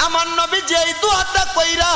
আমার নবী যেই দোয়াটা কইরা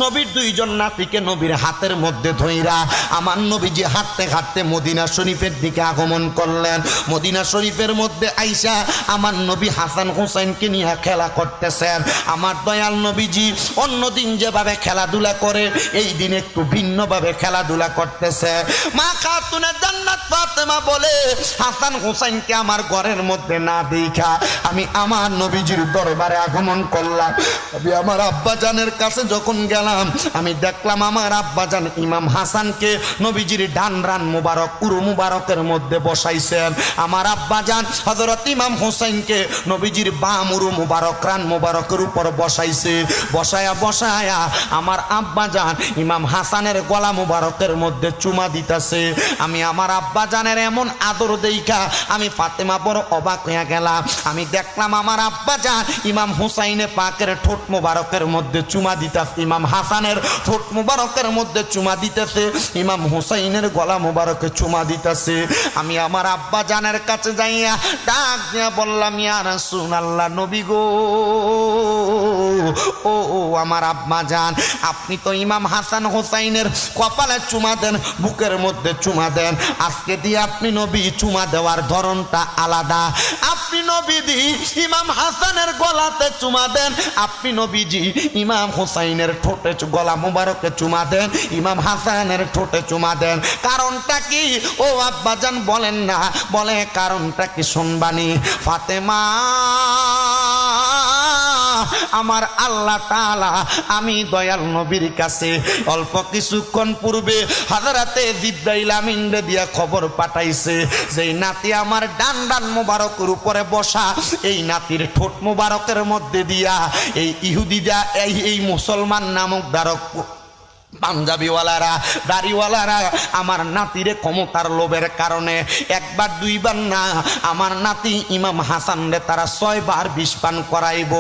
নবীর দুইজন নাতিকে নবীর হাতের মধ্যে ধইরা আমার নবীজি হাঁটতে হাঁটতে মদিনা শরীফের দিকে আগমন করলেন। মদিনা শরীফের মধ্যে আইসা আমার নবী হাসান হোসেনকে নিয়ে খেলা করতেছেন। আমার দয়াল নবীজি অন্যদিন যেভাবে খেলাধুলা করে এই দিন একটু ভিন্নভাবে খেলাধুলা করতেছে। মা খাতুনে জান্নাত ফাতেমা বলে হাসান হোসেনকে আমার ঘরের মধ্যে না দেখা আমি আমার নবীজির দরবারে আগমন করলাম। আমি আমার আব্বাজানের কাছে যখন গেলাম আমি দেখলাম আমার আব্বাজান ইমাম হাসানকে নবীজির ডান রান মুবারক উরু মুবারকের মধ্যে বসাইছেন। আমার আব্বাজান হযরত ইমাম হোসেনকে নবীজির বাম উরু মুবারক রান মুবারকের উপর বসাইছে। বসায়া আমার আব্বাজান ইমাম হাসানের গলা মুবারকের মধ্যে চুমা দিতেছে। আমি আমার আব্বাজানের এমন আদর দেইখা আমি ফাতেমা বড় অবাক হয়ে গেলাম। আমি দেখলাম আমার আব্বাজান ইমাম হুসাইনে পাকের ঠোঁট মুবারকের মধ্যে চুমা দিতেছে, ইমাম হাসানের ঠোঁট মুবারকের মধ্যে চুমা দিতেছে, ইমাম হুসাইনের গলা মুবারকে চুমা দিতেছে। আমি আমার আব্বাজানের কাছে যাইয়া ডাক দিয়া বললাম, ইয়া রাসূলুল্লাহ, নবী গো, ও আমার আব্বাজান, আপনি তো ইমাম হাসান হোসাইনের কপালে চুমা দেন, বুকের মধ্যে চুমা দেন, আজকে দিয়ে আপনি নবী চুমা দেওয়ার ধরনটা আলাদা। আপনি নবীজি ইমাম হাসানের গলাতে চুমা দেন, আপনি নবীজি ইমাম হোসাইনের ঠোঁটে গলা মুবারকে চুমা দেন, ইমাম হাসানের ঠোঁটে চুমা দেন। কারণটা কি ও আব্বাজান বলেন না? বলে কারণটা কি শুনবানি? ফাতেমা, আমার আল্লাহ তাআলা আমি দয়াল নবীর কাছে অল্প কিছুক্ষণ পূর্বে হযরতে জিবরাইল আমিনরে দিয়া খবর পাঠাইছে যে নাতি আমার ডান ডান মুবারকের উপরে বসা, এই নাতির ঠোঁট মুবারকের মধ্যে দিয়া এই ইহুদিরা এই মুসলমান নামক দ্বারক পাঞ্জাবিওয়ালারা দাড়িওয়ালারা আমার নাতিরে ক্ষমতার লোভের কারণে একবার দুইবার না আমার নাতি ইমাম হাসান রে তারা 6 বার বিষ পান করাইব,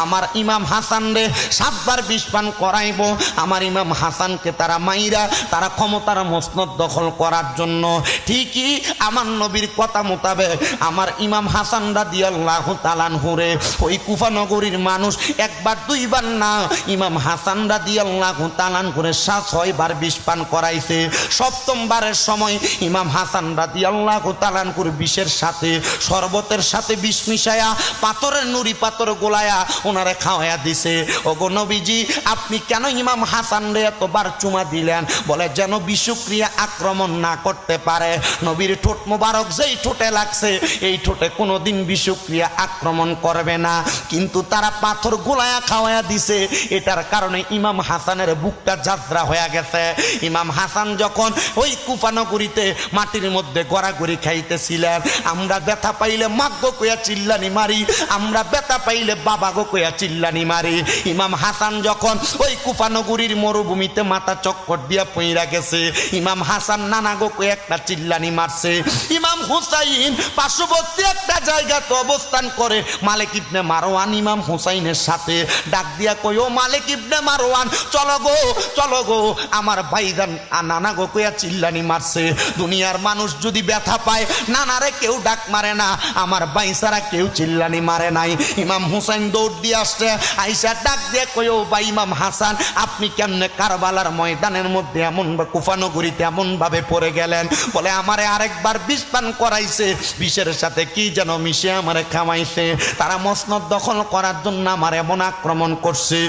আমার ইমাম হাসান রে 7 বার বিষ পান করাইব। আমার ইমাম হাসানকে তারা মাইরা তারা ক্ষমতার মসনদ দখল করার জন্য ঠিকই আমার নবীর কথা মোতাবেক আমার ইমাম হাসান রাদিয়াল্লাহু তাআলা আনহুরে ওই কুফা নগরীর মানুষ একবার দুইবার না ইমাম হাসান রাদিয়াল্লাহু তাআলা আনহুরে 6 বার বিষ পান করাইছে। 7ম বারের সময় ইমাম হাসান রাদিয়াল্লাহু তাআলা আনহুর বিষের সাথে শরবতের সাথে বিষ মিশায়া পাথরের নুরি পাথর গোলায়া ওনারে খাওয়ায়া দিছে। ওগো নবীজি, আপনি কেন ইমাম হাসান রে এতবার চুমা দিলেন? বলে যেন বিষক্রিয়া আক্রমণ না করতে পারে। নবীর ঠোঁট মোবারক যেই ঠোঁটে লাগছে এই ঠোঁটে কোনোদিন বিষক্রিয়া আক্রমণ করবে না, কিন্তু তারা পাথর গোলায়া খাওয়ায়া দিছে। এটার কারণে ইমাম হাসানের বুকটা যাত্রা হয়ে গেছে। ইমাম হাসান যখন ওই কুফা নগরীতে মাটির মধ্যে গড়াগড়ি খাইতেছিলেন, আমরা ব্যথা পাইলে মাগো কইয়া চিল্লানি মারি, আমরা ব্যথা পাইলে বাবা গো কইয়া চিল্লানি মারি। ইমাম হাসান যখন ওই কুফা নগরীর মরুভূমিতে মাথা চক্কর দিয়া পইরা গেছে, ইমাম হাসান নানা গো কইয়া একটা চিল্লানি মারছে। ইমাম হুসাইন পার্শ্ববর্তী একটা জায়গাতে অবস্থান করে মালিক ইবনে মারওয়ান ইমাম হুসাইনের সাথে ডাক দিয়া কই, ও মালিক ইবনে মারওয়ান, চলো গো চলো গো, আমার ভাইজান নানা গো কইয়া চিল্লানি মারছে। দুনিয়ার মানুষ যদি ব্যথা পায় নানারে কেউ ডাক মারে না, আমার ভাই ছাড়া কেউ চিল্লানি মারে নাই। ইমাম হুসাইন দৌড় দিয়ে আসছে, আইসা ডাক দিয়ে কই, ও ভাই ইমাম হাসান, আপনি কেমনে কারবালার ময়দানের মধ্যে এমন কুফা নগরীতে এমন ভাবে পড়ে গেলেন? বলে আমারে আরেকবার বিষ পান করাইছে, বিষের সাথে কি যেন মিশে আমারে খাওয়াইছে, তারা মসনদ দখল করার জন্য আমার এমন আক্রমণ করছে।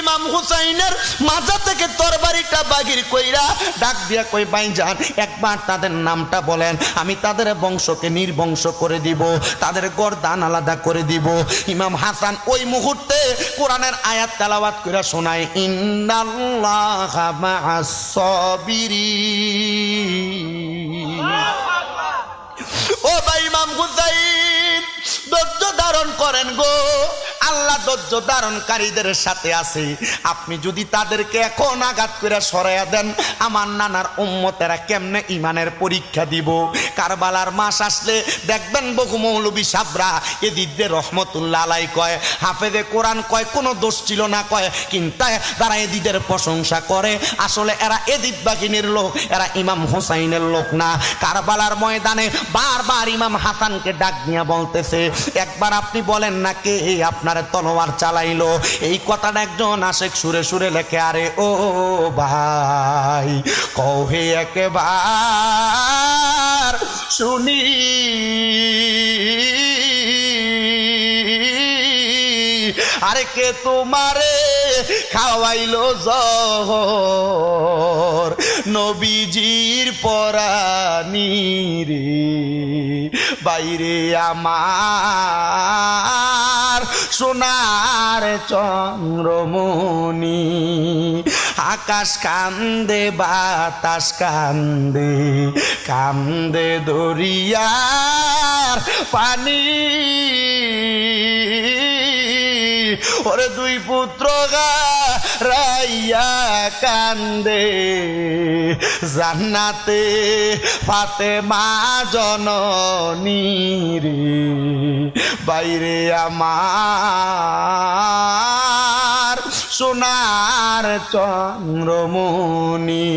ইমাম হুসাইনের মাথা থেকে তরবারিটা বাগির কইরা ডাক দিয়া কই, ভাইজান একবার তাদের নামটা বলেন, আমি তাদের বংশকে নির্বংশ করে দিব, তাদের গর্দান আলাদা করে দিব। ইমাম হাসান ওই মুহূর্তে কোরআনের আয়াত তেলাওয়াত কইরা শোনায়, ইন্নাল্লাহা মা'আস সাবিরিন। ও ভাই ইমাম হুসাইন, ধৈর্য ধারণ করেন গো, আল্লাহ ধৈর্য ধারণকারীদের সাথে আছে। আপনি যদি তাদেরকে এখন আঘাত করে সরাইয়া দেন, আমার নানার উম্মতেরা কেমনে ইমানের পরীক্ষা দিব? কারবালার মাস আসলে দেখবেন বহু মৌলবী সাবরা এদিদের রহমতুল্লাহ আলাই কয়, হাফেজে কোরআন কয় কোনো দোষ ছিল না কয়, কিন্তু তারা এদিদের প্রশংসা করে, আসলে এরা এদিদ বাহিনীর লোক, এরা ইমাম হোসাইনের লোক না। কারবালার ময়দানে বারবার ইমাম হাসানকে ডাক নিয়ে বলতেছে, একবার আপনি বলেন না কে আপনার তলোয়ার চালাইলো? এই কথাটা একজন আশেক সুরে সুরে লেখে, আরে ও ভাই কহে একবার শুনি, আরে কে তোমারে খাওয়াইলো জহর নবীজির পরানি রে? বাইরে আমার সোনার চন্দ্রমণি, আকাশ কান্দে বাতাস কান্দে, কান্দে দরিয়ার পানি, ওরে দুই পুত্র গাইয়া কান্দে জান্নাতে ফাতেমা জননী রে। বাইরে আমার সোনার চন্দ্রমণি,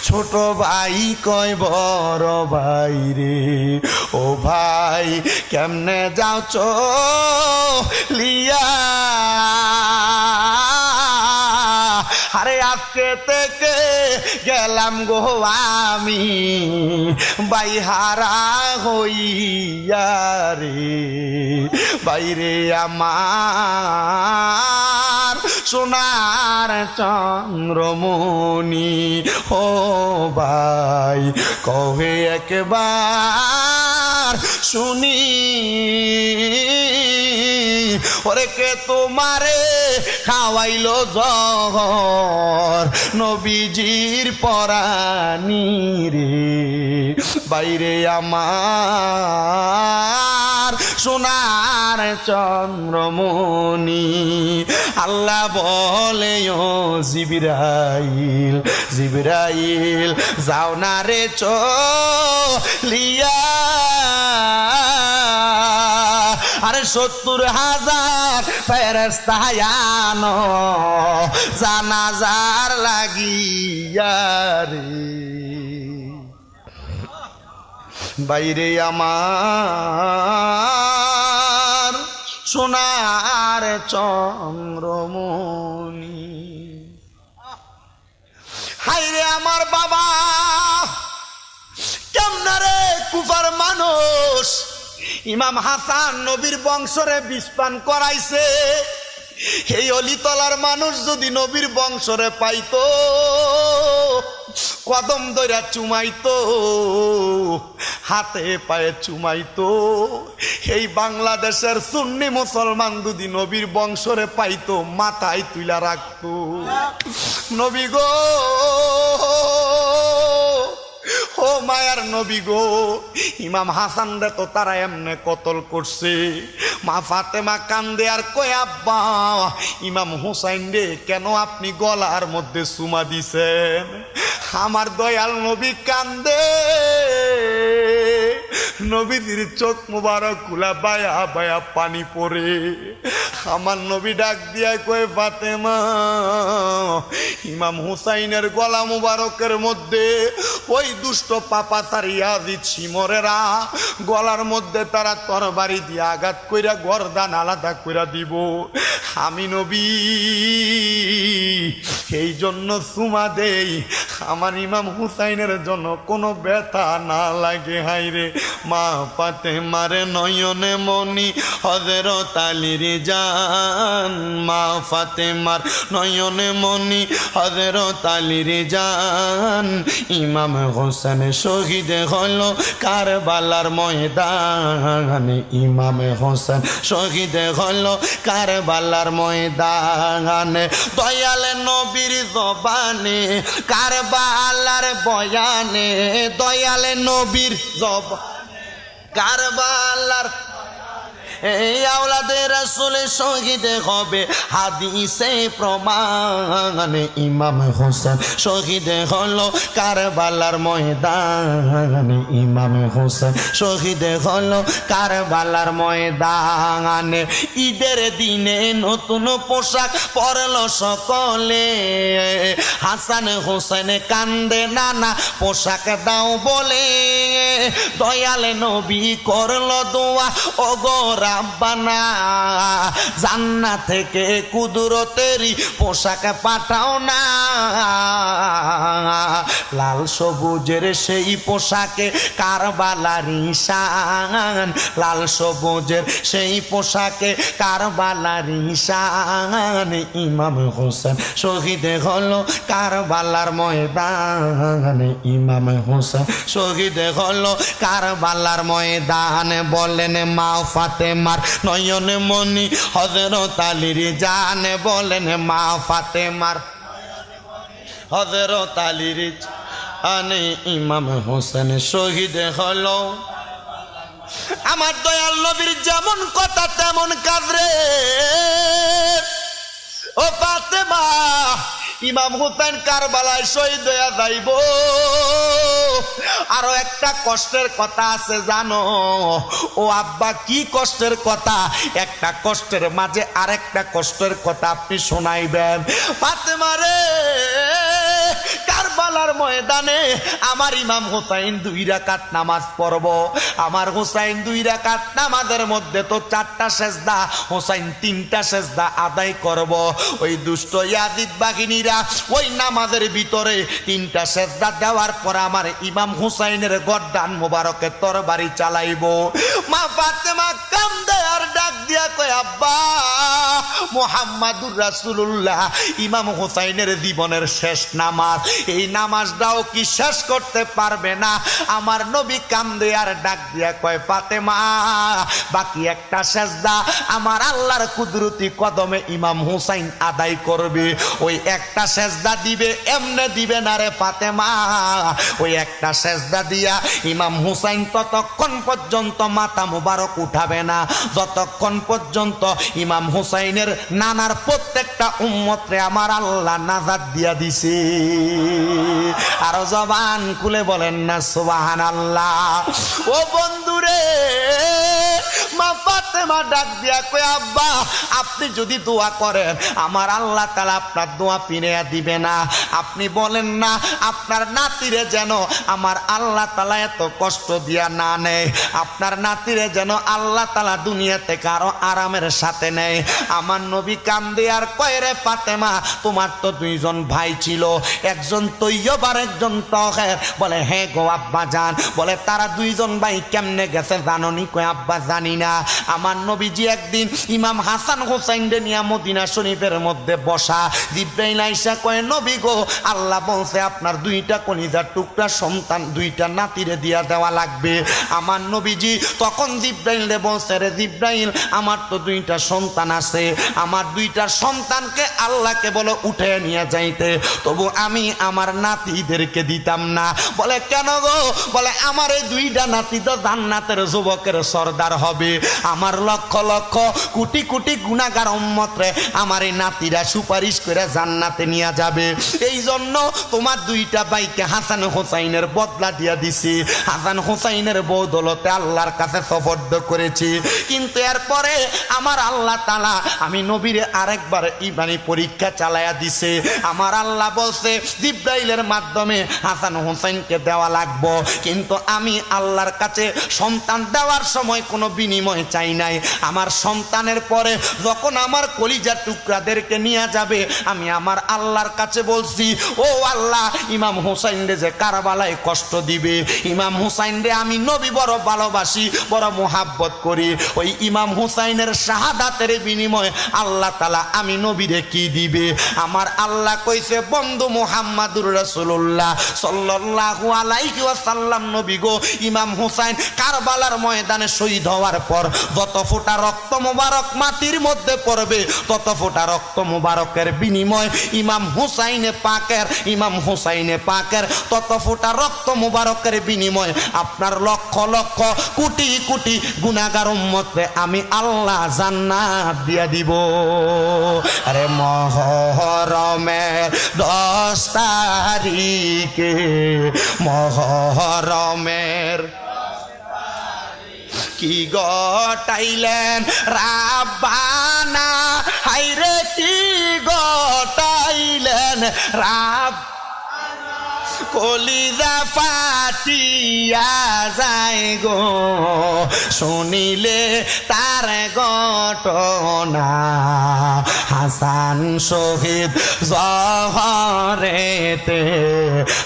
ছোট ভাই কয় বড় ভাই রে, ও ভাই কেমনে যাও চলিয়া? আরে আজকে থেকে গেলাম গো আমি বাইহারা হইয়া রে। বাইরে আমার সোনার চন্দ্রমণি, ও ভাই কহে একবার শুনি, ওরে কে তোমারে খাওয়াইলো জহর নবীজির পরানি রে? বাইরে আমার সোনার চন্দ্রমণি। আল্লাহ বলে ও জিবরাইল, জিবরাইল যাও না রে চলিয়া, আরে ৭০,০০০ ফেরেশতা আনো জানাজার লাগিয়া রে। বাইরে আমার সোনার চন্দ্রমণি, হাইরে আমার বাবা কেমনে রে কুফার মানুষ ইমাম হাসান নবীর বংশরে বিষ পান করাইছে। এই অলিতলার মানুষ যদি নবীর বংশরে পাইতো, কদম ধইরা চুমাইতো, হাতে পায়ে চুমাইতো। এই বাংলাদেশের সুন্নি মুসলমান যদি নবীর বংশরে পাইতো, মাথায় তুইলা রাখতো। নবী গো, ও মায়ার নবী গো, ইমাম হাসান রে তো তারা এমনে কতল করছে। মা ফাতেমা কান্দে আর কয়, আব্বা ইমাম হুসাইন রে কেন আপনি গলার মধ্যে চুমা দিছেন? আমার দয়াল নবী কান্দে, নবীজির চোখ মুবারক গুলা বায়া বায়া পানি পড়ে। আমার নবী ডাক দিয়া কয়, ফাতেমা ইমাম হুসাইনের গলা মুবারকের মধ্যে ওই দুষ্ট পাপাচারী ইয়াজিদ শিমরেরা গলার মধ্যে তারা তরবারি দিয়ে আঘাত কইরা গর্দান আলাদা কইরা দিব। আমি নবী এই জন্য চুমা দেই, আমার ইমাম হুসাইনের জন্য কোনো ব্যথা না লাগে। হাইরে মা ফাতেমার নয়নে মনি হযরত আলীর জান, মা ফাতেমার নয়নে মনি হযরত আলীর জান। ইমাম হোসেন শহীদ হলো কারবালার ময়দানে, ইমাম হোসেন শহীদ হলো কারবালার ময়দানে। দয়াল নবীর জবানে কারবালার বয়ানে, দয়াল নবীর জবানে কারবালার এই আওলাদে রাসূল শহীদ হবে হাদিসে প্রমাণ ইমাম হোসেন শহীদ হলো কারবালার ময়দানে ইমাম হোসেন শহীদ হলো কারবালার ময়দানে ঈদের দিনে নতুন পোশাক পরলো সকলে হাসান হোসেন কান্দে নানা পোশাক দাও বলে দয়াল নবী করলো দোয়া ও গো রাব্বানা জান্নাত থেকে কুদরতেরই পোশাক পাঠাও না লাল সবুজের সেই পোশাকে কারবালার নিশান লাল সবুজের সেই পোশাকে কারবালার নিশান ইমাম হোসেন শহীদ হলো কারবালার ময়দানে ইমাম হোসেন শহীদ হলো কারবালার ময়দানে বলেন মা ফাতেমার নয়ন মনি হযরত আলীর জান বলেন মা ফাতেমার হযরত আলীর আনে ইমাম হোসেন শহীদ হলো আমার দয়াল নবীর যেমন কথা তেমন কাজ রে ও ফাতেমা ইমাম হুসাইন কারবালায় শহীদ হয়ে যাইব আরো একটা কষ্টের কথা আছে জানো ও আব্বা কি কষ্টের কথা একটা কষ্টের মাঝে আরেকটা কষ্টের কথা আপনি শোনাইবেন ফাতেমা রে কারবালার ময়দানে আমার ইমাম হুসাইন 2 রাকাত নামাজ পড়ব আমার হুসাইন 2 রাকাত নামাজের মধ্যে তো 4টা সেজদা হুসাইন 3টা সেজদা আদায় করব ওই দুষ্ট ইয়াজিদ বাহিনীরা ওই নামাজের ভিতরে 3টা সেজদা দেওয়ার পর আমার ইমাম হুসাইনের গর্দান মোবারকে তরবারি চালাইবো মা ফাতেমা কান্দে আর ডাক দিয়া কয় আব্বা মুহাম্মাদুর রাসূলুল্লাহ ইমাম হুসাইনের জীবনের শেষ নামাজ এই নামাজটাও কি শেষ করতে পারবে না আমার নবী কান্দে আর ডাক দিয়া কয় ফাতেমা বাকি একটা সেজদা আমার আল্লাহর কুদরতি কদমে ইমাম হুসাইন আদায় করবে ওই একটা সেজদা দিবে এমনে দিবে না রে ফাতেমা ওই একটা সেজদা দিয়া ইমাম হুসাইন ততক্ষণ পর্যন্ত মাথা মুবারক উঠাবে না যতক্ষণ পর্যন্ত ইমাম হুসাইনের নানার প্রত্যেকটা উম্মতরে আমার আল্লাহ নাজাত দিয়া দিছে আরো জবান খুলে বলেন না সুবহানাল্লাহ ও বন্ধুরে মা ফাতেমা ডাক দিয়া কয় আব্বা আপনি যদি দোয়া করেন আমার আল্লাহ তাআলা আপনার দোয়া ফিরিয়ে দিবে না আপনি বলেন না আপনার নাতিরে যেন আমার আল্লাহ তাআলা এত কষ্ট দিয়া না নেয় আপনার নাতিরে যেন আল্লাহ তাআলা দুনিয়া থেকে আরো আরামের সাথে নেয় আমার নবী কান্দে আর কয় রে ফাতেমা তোমার তো 2 জন ভাই ছিল একজন তৈয়ব আর একজন তাহের বলে হ্যাঁ গো আব্বা জান বলে তারা 2 জন ভাই কেমনে গেছে জানোনি কয় আব্বা জানি না আমার নবীজি একদিন ইমাম হাসান হোসেনকে নিয়ে মদিনা শরীফের মধ্যে বসা জিবরাইল আইসা কয় নবী গো আল্লাহ বলছে আপনার 2টা কলিজার টুকরা সন্তান 2টা নাতিরে দিয়া দেওয়া লাগবে আমার নবীজি তখন জিবরাইলে বলছে রে জিবরাইল আমার তো 2টা সন্তান আছে আমার 2টা সন্তানকে আল্লাহকে বলে উঠে নিয়ে যাইতে তবু আমি আমার নাতিদেরকে দিতাম না বলে কেন গো বলে আমার এই 2টা নাতি তো জান্নাতের যুবকের সর্দার হবে আমার লক্ষ লক্ষ কোটি কোটি গুনাহগার উম্মত রে আমার এই নাতিরা সুপারিশ করে জান্নাতে নিয়ে যাবে এই জন্য তোমার 2টা ভাইকে হাসান হোসাইনের বদলা দিয়া দিছি হাসান হোসাইনের বদৌলতে আল্লাহর কাছে সুপর্দ করেছি কিন্তু এরপরে আমার আল্লাহ তাআলা আমি নবীরে আরেকবার ইমানি পরীক্ষা চালায়া দিছে আমার আল্লাহ বলছে জিবরাইলের মাধ্যমে হাসান হোসেনকে দেওয়া লাগবো কিন্তু আমি আল্লাহর কাছে সন্তান দেওয়ার সময় কোনো বিনিময় চাই নাই আমার সন্তানের পরে যখন আমার কলিজার টুকরাদেরকে নিয়ে যাবে আমি আমার আল্লাহর কাছে বলছি ও আল্লাহ ইমাম হুসাইন রে যে কারবালায় কষ্ট দিবে ইমাম হুসাইন রে আমি নবী বড় ভালোবাসি বড় মোহাব্বত করি ওই ইমাম হুসাইনের শাহাদাতের বিনিময় আল্লাহ তাআলা আমি নবীরে কি দিবে আমার আল্লাহ কইছে বন্ধু মুহাম্মাদুর রাসূলুল্লাহ সাল্লাল্লাহু আলাইহি ওয়াসাল্লাম নবী গো ইমাম হুসাইন কারবালার ময়দানে শহীদ হওয়ার পর যত ফোঁটা রক্ত মোবারক মাটির মধ্যে পড়বে তত ফোঁটা রক্ত মোবারকের বিনিময় ইমাম হুসাইনে পাকের ইমাম হুসাইনে পাকের তত ফোঁটা রক্ত মুবারকের বিনিময়ে আপনার লক্ষ লক্ষ কোটি কোটি গুনাহগার উম্মতকে আমি আল্লাহ জান্নাত দিয়া দিব। আরে মুহররমের 10 তারিখে মুহররমের কি গটাইলেন রাব্বানা, হাইরে কি গটাইলেন রাব, কলিজা ফাটিয়া যায় গো শুনিলে তার ঘটনা। হাসান শহীদ জহরেতে,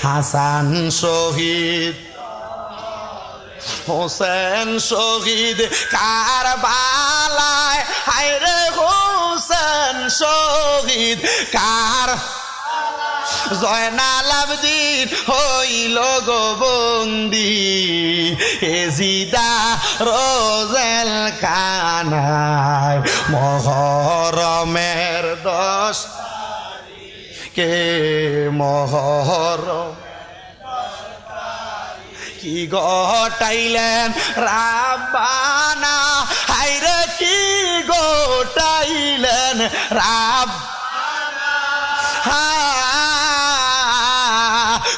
হাসান শহীদ, হোসেন শহীদ কারবালায়, হায়রে হোসেন শহীদ কার, জয়নাল আবদিন হইল গো বন্দি এজিদা রোজেল খানায়। মুহররমের 10 কে মুহররম কি গটাইলেন রাব্বানা, হায়রে কি গটাইলেন রাব্বানা,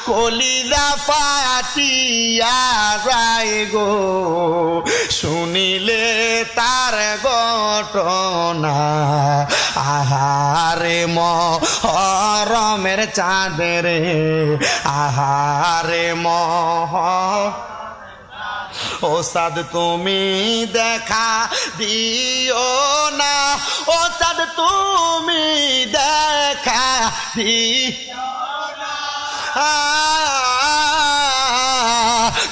কলিজা ফাটিয়া যায় গো শুনিলে তার ঘটনা। আহারে মুহররমের চাঁদের, আহারে ও চাঁদ তুমি দেখা দিও না, ও চাঁদ তুমি দেখা দিও না,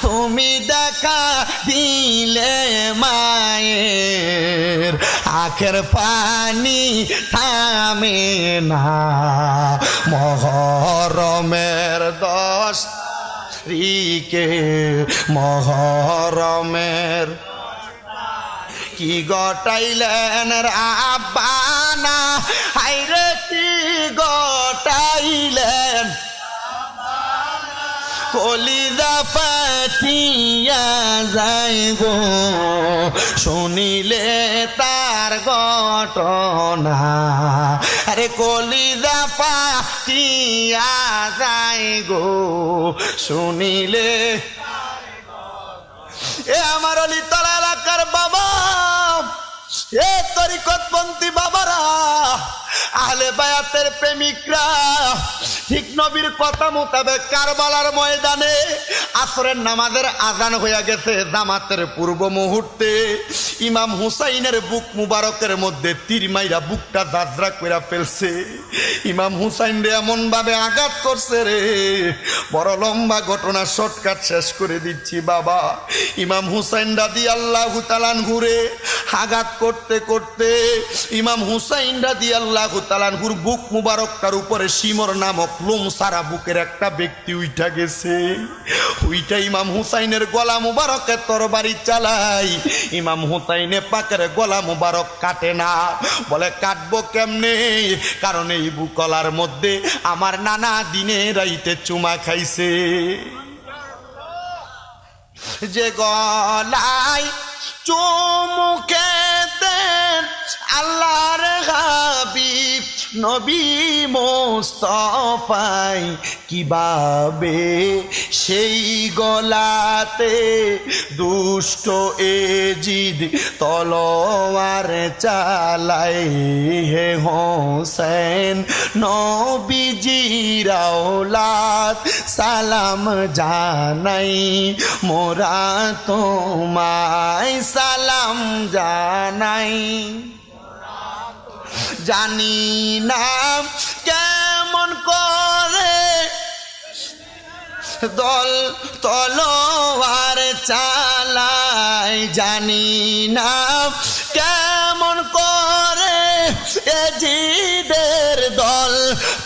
তুমি দেখা দিলে মায়ের আখের পানি থামে না। মুহররমের 10 তারিখে মুহররমের কি গটাইলেন রাব্বানা, হায়রে কি গটাইলেন, কলিজা ফাটিয়া যায় গো শুনিলে তার ঘটনা। আরে কলিজা ফাটিয়া যায় গো শুনিলে। এ আমার অলিতলা এলাকার বাবা, এ তরিকতপন্থী বাবারা, আহলে বায়াতের প্রেমিকরা, ঠিক নবীর কথা মোতাবেক কারবালার ময়দানে আসরের নামাজের আজান হয়ে গেছে। জামাতের পূর্ব মুহূর্তে ইমাম হুসাইনের বুক মুবারকের মধ্যে তীর মাইরা বুকটা জাজরা কইরা ফেলছে। ইমাম হুসাইন রে এমন ভাবে আঘাত করছে রে, বড় লম্বা ঘটনা, শর্টকাট শেষ করে দিচ্ছি বাবা। ইমাম হুসাইন রাদিয়াল্লাহু তাআলা ঘুরে আঘাত করতে করতে ইমাম হুসাইন রাদিয়াল্লাহু তাআলা ঘুর বুক মুবারকটার উপরে শিমর নামক লোম সারা বুকের একটা ব্যক্তি উঠা গেছে। ওইটা ইমাম হুসাইনের গলা মুবারকে তরবারি চালাই। ইমাম হুসাইনে পাকের গলা মুবারক কাটে না। বলে কাটবো কেমনে? কারণ এই বুকলার মধ্যে আমার নানা দিনে রাইতে চুমা খাইছে। যে গলায় চুমুকে আল্লাহর হাবিব নবী মুস্তাফাই কিভাবে সেই গলাতে দুষ্ট এজিদ তলোয়ার চালাই। হে হোসেন নবীজির আওলাদ সালাম জানাই, মোরা তোমায় সালাম জানাই। জানি না কেমন করে দল তলোয়ার চালাই, জানি না কেমন করে এজিদের দল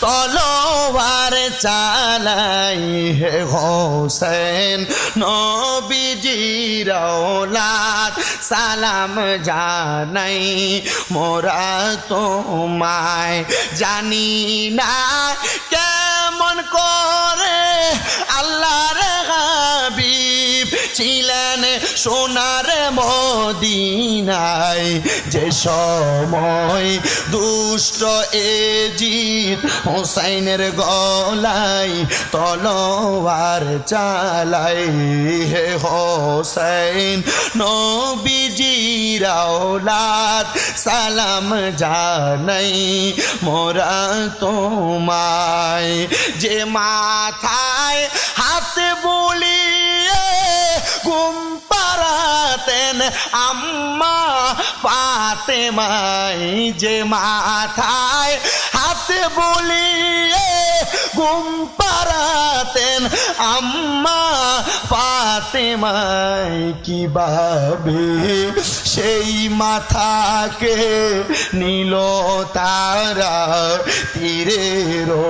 তলোয়ার চালাই। হে হোসেন নবীজির আওলাদ সালাম জানাই, মোরা তোমায় জানি না কেমন করে আল্লাহর হাবিব ছিলেন সোনার মদিনায় যে সময় দুষ্ট এজিদ হোসাইনের গলায় তলোয়ার চালাই হে হোসেন নবীজির আওলাদ সালাম জানাই মোরা তোমায় যে মাথায় হাত বুলিয়ে ঘুম পাড়াতেন আম্মা ফাতেমায় যে মাথায় হাত বুলিয়ে ঘুম পাড়াতেন আম্মা ফাতেমায় কিভাবে সেই মাথাকে নিল তারা তীরেরও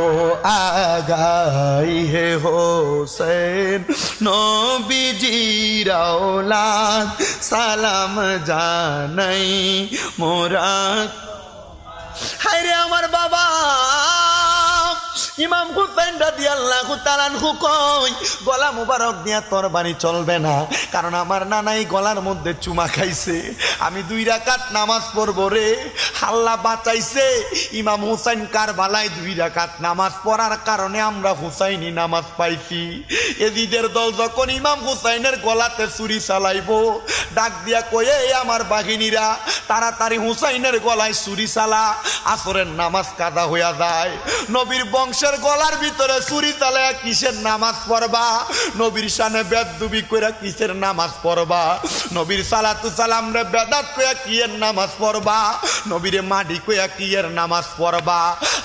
আগাই হে হোসেন নবীজির আওলাদ সালাম জানাই মোরা হায়রে আমার বাবা ইমাম হুসাইন রাদিয়াল্লাহু তাআলা আনহু কই গলা মুবারক দিয়া তরবারি চলবে না, কারণ আমার নানাই গলার মধ্যে চুমা খাইছে। আমি 2 রাকাত নামাজ পড়বো রে, আল্লাহ বাঁচাইছে। ইমাম হুসাইন কারবালায় 2 রাকাত নামাজ পড়ার কারণে আমরা হুসাইনি নামাজ পাইছি। এজিদের দল যখন ইমাম হুসাইনের গলাতে ছুরি চালাইবো, ডাক দিয়া কয়ে আমার বাহিনীরা তাড়াতাড়ি হুসাইনের গলায় ছুরি চালা, আসরের নামাজ কাদা হইয়া যায়। নবীর বংশের গলার ভিতরে ছুরি চালায়া কিসের নামাজ পড়বা? নবীর শানে বেদবি কইরা কিসের নামাজ পড়বা? নবীর সালাতু সালাম রে বেদাত কইয়া কিয়ের নামাজ পড়বা? নবীরে মাডি কইয়া কিয়ের নামাজ পড়বা?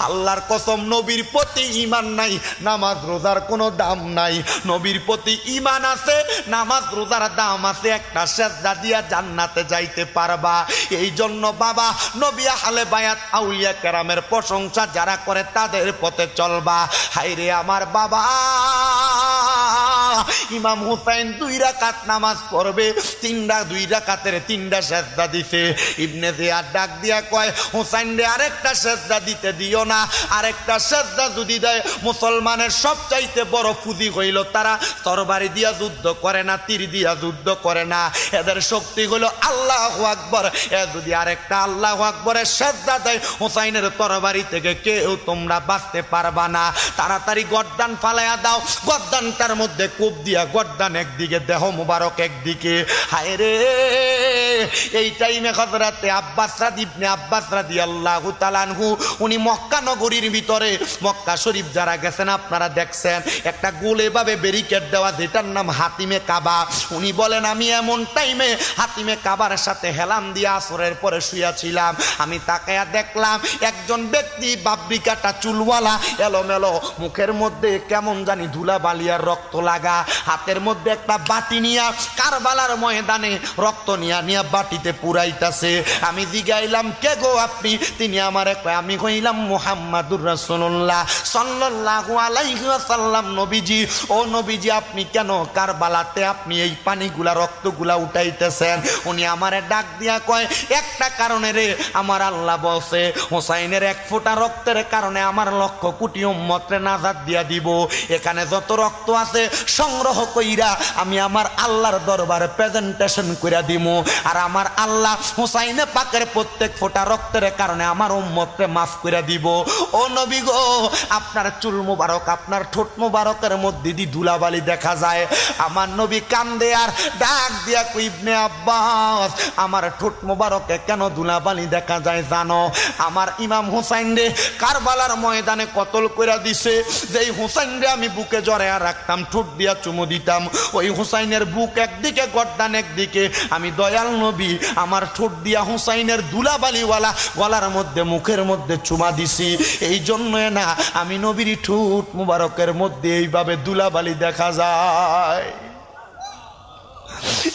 আল্লাহর কসম নবীর প্রতি ঈমান নাই, নামাজ রোজার কোনো দাম নাই। নবীর প্রতি ঈমান আছে, নামাজ রোজার দাম আছে। একটা সেজদা দিয়া জান্নাতে যাইতে পারবা। এই জন্য বাবা নবী আহলে বায়াত আউলিয়া কেরামের প্রশংসা যারা করে তাদের পথে চলবা। হায়রে আমার বাবা ইমাম হুসাইন 2 রাকাত নামাজ পড়বে, 2 রাকাতের 3টা সেজদা দিতে। ইবনে জিয়াদ ডাক দিয়া কয় হুসাইন রে আরেকটা সেজদা দিতে দিও না। আরেকটা সেজদা যদি দেয় মুসলমানের সবচাইতে বড় ফুজি হইল তারা তরবারি দিয়া যুদ্ধ করে না, তীর দিয়া যুদ্ধ করে না, এদের শক্তি হলো আল্লাহু আকবার। এ যদি আরেকটা আল্লাহু আকবরের সেজদা দেয় হুসাইনের তরবারি থেকে কেউ তোমরা বাঁচতে পারবা না। তাড়াতাড়ি গর্দান ফালাইয়া দাও। গর্দানটার মধ্যে কূপ দিয়া গর্দান একদিকে, দেহ মুবারক একদিকে। হায় রে এই টাইমে হযরতে আব্বাস ইবনে আব্বাস রাদিয়াল্লাহু তাআলা আনহু উনি মক্কা নগরীর ভিতরে, মক্কা শরীফ যারা গেছেন আপনারা দেখছেন একটা গোল এভাবে ব্যারিকেড দেওয়া, যেটার নাম হাতিমে কাবা। উনি বলেন আমি এমন টাইমে হাতিমে কাবার সাথে হেলান দিয়া আসরের পরে শুয়েছিলাম। আমি তাকায়া দেখলাম একজন ব্যক্তি বাবরি কাটা চুলওয়ালা, এলোমেলো, মুখের মধ্যে কেমন জানি ধুলা বালিয়ার রক্ত লাগা, হাতের মধ্যে একটা বাটি নিয়া কারবালার ময়দানে রক্ত নিয়া নিয়া বাটিতে পুরাইতাছে। আমি জিগাইলাম কে গো আপনি? তিনি আমারে কয় আমি হইলাম মুহাম্মাদুর রাসূলুল্লাহ সাল্লাল্লাহু আলাইহি ওয়াসাল্লাম। নবীজি, ও নবীজি আপনি কেন কারবালাতে আপনি এই পানিগুলা রক্তগুলা উঠাইতেছেন? উনি আমারে ডাক দিয়া কয় একটা কারণে রে, আমার আল্লাহ বলছে হোসাইনের 1 ফোঁটা রক্তের কারণে আমার লক্ষ কোটি উম্মতরে নাজাত দিয়া দিব। এখানে যত রক্ত আছে সংগ্রহ কইরা আমি আমার আল্লাহর দরবারে প্রেজেন্টেশন কইরা দিমু, আর আমার আল্লাহ হোসাইনে পাকের প্রত্যেক ফোঁটা রক্তের কারণে আমার উম্মতরে মাফ কইরা দিব। ও নবী গো, আপনার চুল মুবারক, আপনার ঠোঁট মুবারকের মধ্যে দি ধুলাবালি দেখা যায়। আমার নবী কান্দে আর ডাক দিয়া কই ইবনে আব্বাস আমার ঠোঁট মুবারকে কেন ধুলাবালি দেখা যায় জানো? আমার ইমাম হোসাইন রে কারবালার ময়দানে কতল কইরা দিছে। যেই হোসাইন রে আমি বুকে জড়ায়া রাখতাম, ঠোঁট দিয়া চুমু দিতাম, ওই হোসাইনের বুক একদিকে গর্দান একদিকে। আমি দয়াল নবী আমার ঠোঁট দিয়া হোসাইনের ধুলাবালিওয়ালা গলার মধ্যে মুখের মধ্যে চুমা দিছি। এই জন্য না আমি নবীর ঠোঁট মুবারকের মধ্যে এইভাবে ধুলাবালি দেখা যায়।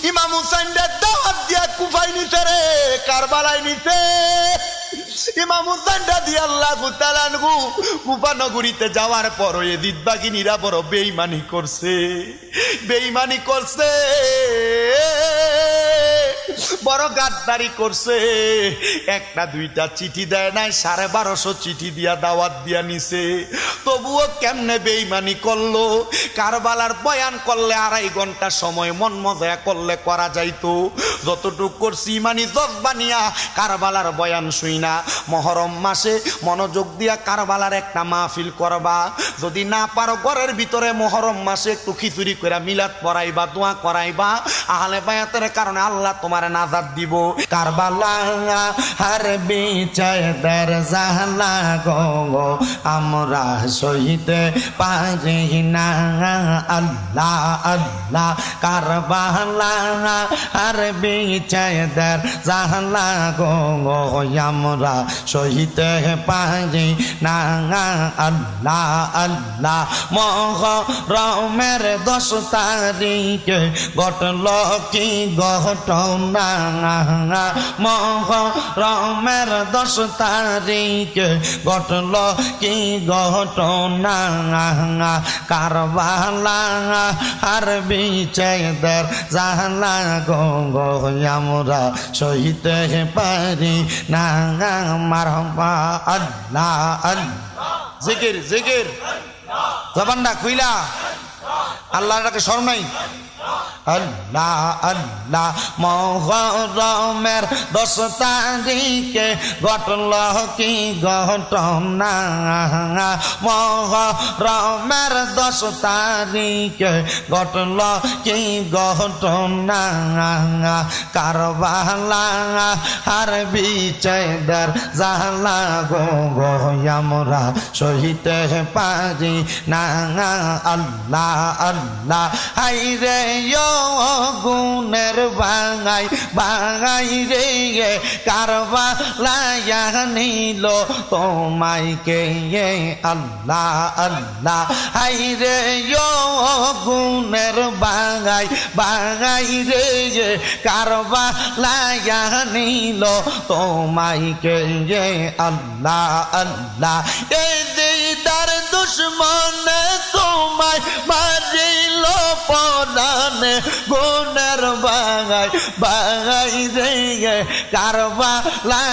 ইমাম হুসাইন দাওয়াত দিয়া কুফায় নিছে রে, কারবালায় নিছে। ইমাম হুসাইন রাদিয়াল্লাহু তাআলা আনহু কুফা নগরীতে যাওয়ার পর এজিদ বাগিনীরা বড় বেঈমানি করছে, বেঈমানি করছে। বড় গাদ্দারি করছে। একটা দুইটা চিঠি দেয় নাই, 1250 চিঠি দিয়া দাওয়াত দিয়া নিছে। তবুও কেমনে বেঈমানি করলো। কারবালার বয়ান করলে 2.5 ঘন্টা সময় মন মজা করলে করা যাইতো। যতটুক করছি ইমানি জজবা নিয়া কারবালার বয়ান শুই না। মহরম মাসে মনোযোগ দিয়া কারবালার একটা মাহফিল করবা। যদি না পারো ঘরের ভিতরে মহরম মাসে একটু খিচুড়ি করে মিলাদ পড়াইবা, দোয়া করাইবা। আহলে বায়াতের কারণে আল্লাহ তোমার নাজাত দিব। কারবালা আর বিচার জাহলা গো আমরা সইতে পারি না। আল্লাহ আল্লাহ কারবালা আর বিচার জাহলা গো আমরা সইতে পারি না। আল্লাহ আল্লাহ মহরমের 10 তারিখে ঘটল কি ঘটনা। মহরমের 10 তারিখে ঘটল কি ঘটনা। কারবালা আর বিচার জাহলা গো আমরা সইতে পারি না। মারহাবা আল্লাহ আল্লাহ। জিকির জিকির জবানটা খুইলা আল্লাহটাকে শরম নাই। আল্লাহ আল্লাহ মহরমের 10 তারিখে ঘটল কি ঘটনা। মহরমের 10 তারিখে ঘটল কি ঘটনা। কারবালা আর বিচার জাহলা গো আমরা সইতে পারি না। আল্লাহ আল্লাহ হাইরে গুণের বাঙাই বাঙাই রে কারবালা নিল তোমাইকে। আল্লাহ আল্লাহ হাইরে গুণের বাঙাই বাঙাই রে কারবালা নিল তোমাইকে। আল্লাহ আল্লাহ এই দিদার দুশ্মনে তোমায় মারিল পরানে। গুণের বাঙাই বাঙাই রে কারবালা